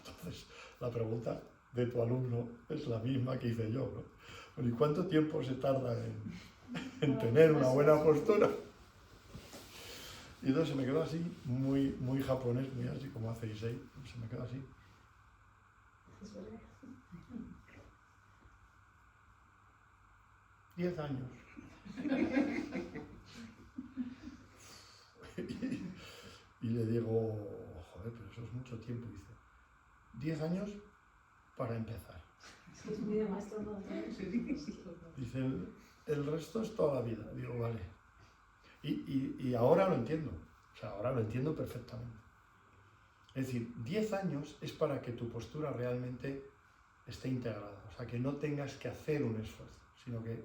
entonces, la pregunta de tu alumno es la misma que hice yo, ¿no? Bueno, ¿y cuánto tiempo se tarda en tener una buena postura? Y entonces se me quedó así, muy, muy japonés, muy así como hace Issei, se me quedó así. Es verdad. 10 años. Y le digo, joder, pero eso es mucho tiempo. Dice, 10 años para empezar. Es muy de maestro, ¿no? Dice, el resto es toda la vida. Digo, vale. Y ahora lo entiendo. O sea, ahora lo entiendo perfectamente. Es decir, 10 años es para que tu postura realmente esté integrada. O sea, que no tengas que hacer un esfuerzo, sino que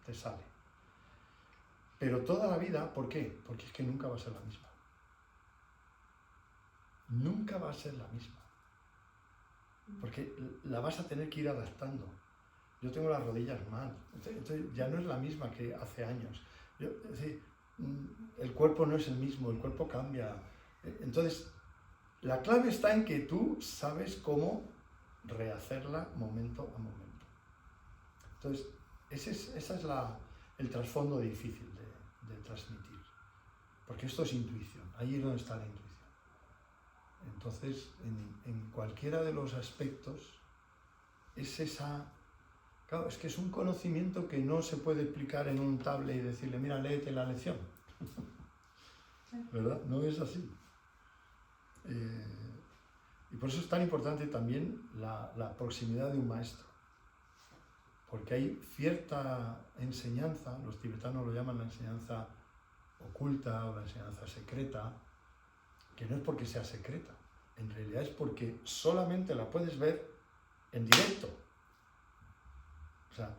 te sale. Pero toda la vida, ¿por qué? Porque es que nunca va a ser la misma. Nunca va a ser la misma. Porque la vas a tener que ir adaptando. Yo tengo las rodillas mal, entonces ya no es la misma que hace años. Es decir, el cuerpo no es el mismo, el cuerpo cambia. Entonces, la clave está en que tú sabes cómo rehacerla momento a momento. Entonces, ese es el trasfondo difícil de transmitir. Porque esto es intuición, ahí es donde está la intuición. Entonces, en cualquiera de los aspectos, es esa... Claro, es que es un conocimiento que no se puede explicar en un tablet y decirle, mira, léete la lección. ¿Verdad? No es así. Y por eso es tan importante también la proximidad de un maestro. Porque hay cierta enseñanza, los tibetanos lo llaman la enseñanza oculta o la enseñanza secreta, que no es porque sea secreta, en realidad es porque solamente la puedes ver en directo. O sea,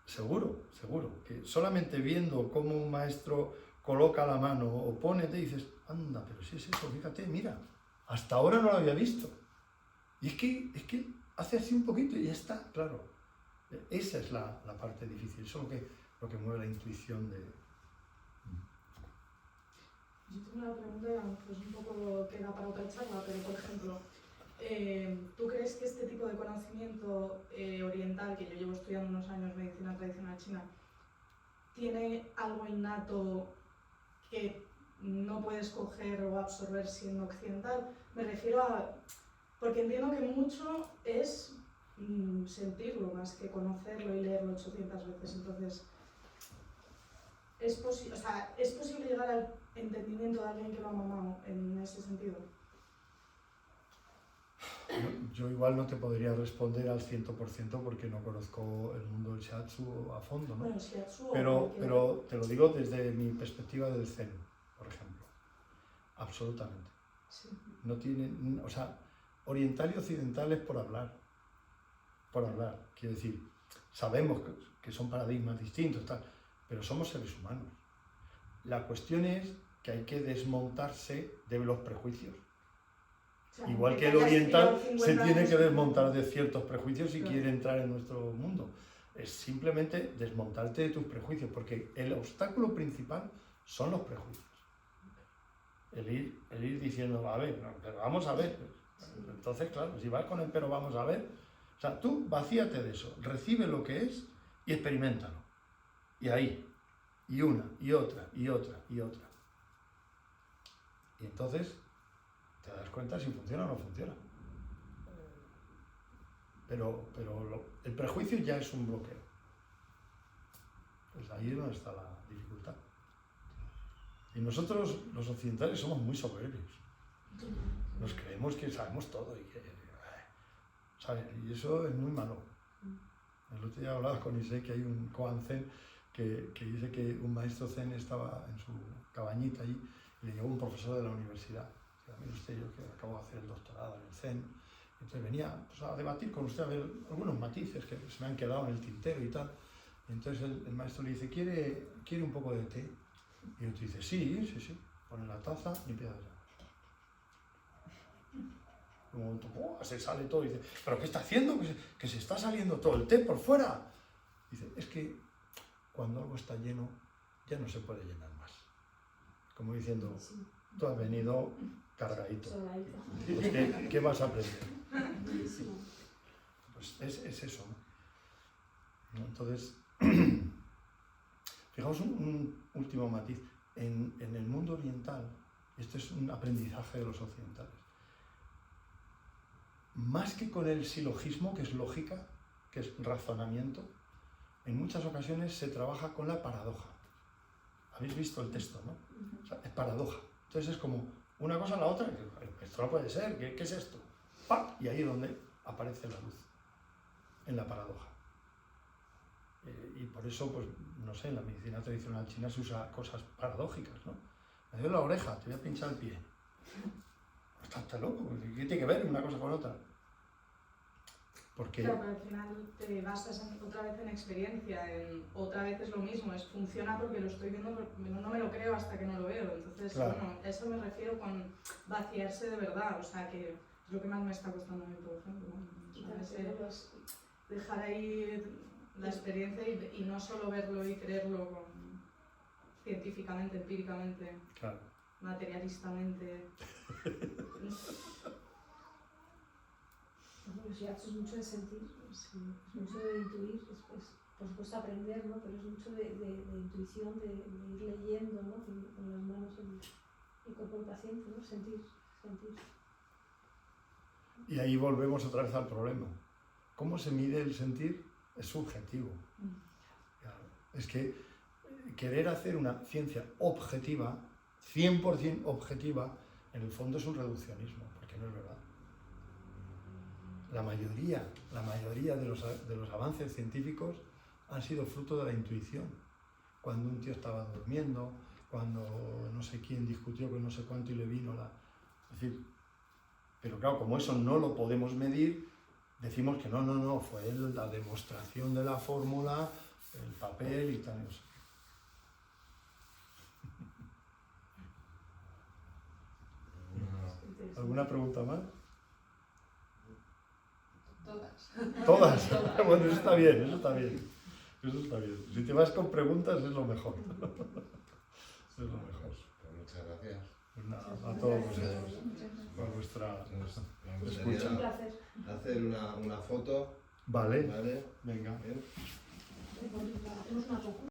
seguro, que solamente viendo cómo un maestro coloca la mano o pone, te dices, anda, pero si es eso, fíjate, mira, hasta ahora no lo había visto. Y es que hace así un poquito y ya está, claro. Esa es la parte difícil, eso es lo que mueve la intuición de... Yo tengo una pregunta, pues un poco queda para otra charla, pero por ejemplo, ¿tú crees que este tipo de conocimiento oriental, que yo llevo estudiando unos años medicina tradicional china, tiene algo innato que no puedes coger o absorber siendo occidental? Me refiero a... porque entiendo que mucho es sentirlo más que conocerlo y leerlo 800 veces, entonces... ¿Es posible llegar al entendimiento de alguien que lo ha mamado en ese sentido? Yo igual no te podría responder al 100% porque no conozco el mundo del shiatsu a fondo, ¿no? Bueno, shiatsu Pero te lo digo desde mi perspectiva del zen, por ejemplo. Absolutamente. Sí. No tiene, o sea, oriental y occidental es por hablar. Por hablar. Quiero decir, sabemos que son paradigmas distintos, tal, pero somos seres humanos. La cuestión es que hay que desmontarse de los prejuicios. O sea, Igual que el oriental se tiene que desmontar de ciertos prejuicios si quiere entrar en nuestro mundo. Es simplemente desmontarte de tus prejuicios, porque el obstáculo principal son los prejuicios. El ir diciendo, a ver, no, pero vamos a ver. Entonces, claro, si vas con el pero vamos a ver, o sea, tú vacíate de eso, recibe lo que es y experiméntalo. Y ahí, y una, y otra, y otra, y otra. Y entonces te das cuenta si funciona o no funciona. Pero el prejuicio ya es un bloqueo. Pues ahí es donde está la dificultad. Y nosotros, los occidentales, somos muy soberbios. Nos creemos que sabemos todo y que... ¿sabes? Y eso es muy malo. El otro día hablaba con Issei que hay un koan zen que dice que un maestro zen estaba en su cabañita allí y le llegó un profesor de la universidad. Mire usted, yo que acabo de hacer el doctorado en el zen, entonces venía pues, a debatir con usted a ver algunos matices que se me han quedado en el tintero y tal. Y entonces el maestro le dice, ¿quiere un poco de té? Y otro dice, sí. Pone la taza y empieza a hacer. Un momento, se sale todo y dice, ¿pero qué está haciendo? Que se está saliendo todo el té por fuera. Dice, es que cuando algo está lleno ya no se puede llenar más. Como diciendo, tú has venido cargadito. Pues, ¿qué vas a aprender? Pues es eso, ¿no? Entonces, fijaos un último matiz. En el mundo oriental, esto es un aprendizaje de los occidentales, más que con el silogismo, que es lógica, que es razonamiento, en muchas ocasiones se trabaja con la paradoja. Habéis visto el texto, ¿no? O sea, es paradoja. Entonces es como una cosa a la otra, esto no puede ser, ¿qué es esto? ¡Pam! Y ahí es donde aparece la luz, en la paradoja. Y por eso, pues, no sé, en la medicina tradicional china se usa cosas paradójicas, ¿no? Me duele la oreja, te voy a pinchar el pie. Estás loco, ¿qué tiene que ver una cosa con otra? Porque... Claro, pero al final te basas otra vez en experiencia, otra vez es lo mismo, funciona porque lo estoy viendo, pero no me lo creo hasta que no lo veo. Entonces, claro. Bueno, eso me refiero con vaciarse de verdad, o sea, que es lo que más me está costando a mí, por ejemplo. ¿No? Dejar ahí la experiencia y no solo verlo y creerlo científicamente, empíricamente, claro. materialistamente. Los shiatsu es mucho de sentir, es mucho de intuir, por supuesto aprender, ¿no? Pero es mucho de intuición, de ir leyendo, ¿no? Con las manos el cuerpo del paciente, ¿no? Sentir. Y ahí volvemos otra vez al problema. ¿Cómo se mide el sentir? Es subjetivo. Claro. Es que querer hacer una ciencia objetiva, 100% objetiva, en el fondo es un reduccionismo, porque no es verdad. La mayoría de los avances científicos han sido fruto de la intuición. Cuando un tío estaba durmiendo, cuando no sé quién discutió con no sé cuánto y le vino la... Es decir, pero claro, como eso no lo podemos medir, decimos que no, fue la demostración de la fórmula el papel y tal. No sé. ¿Alguna pregunta más? Todas. ¿Todas? Todas. Bueno, eso está bien, eso está bien. Eso está bien. Si te vas con preguntas es lo mejor. Es lo mejor. Pues muchas gracias. Pues nada, a todos vosotros por vuestra Me escucha. Un gustaría placer. hacer una foto, Vale, ¿vale? venga. Bien. Hacemos una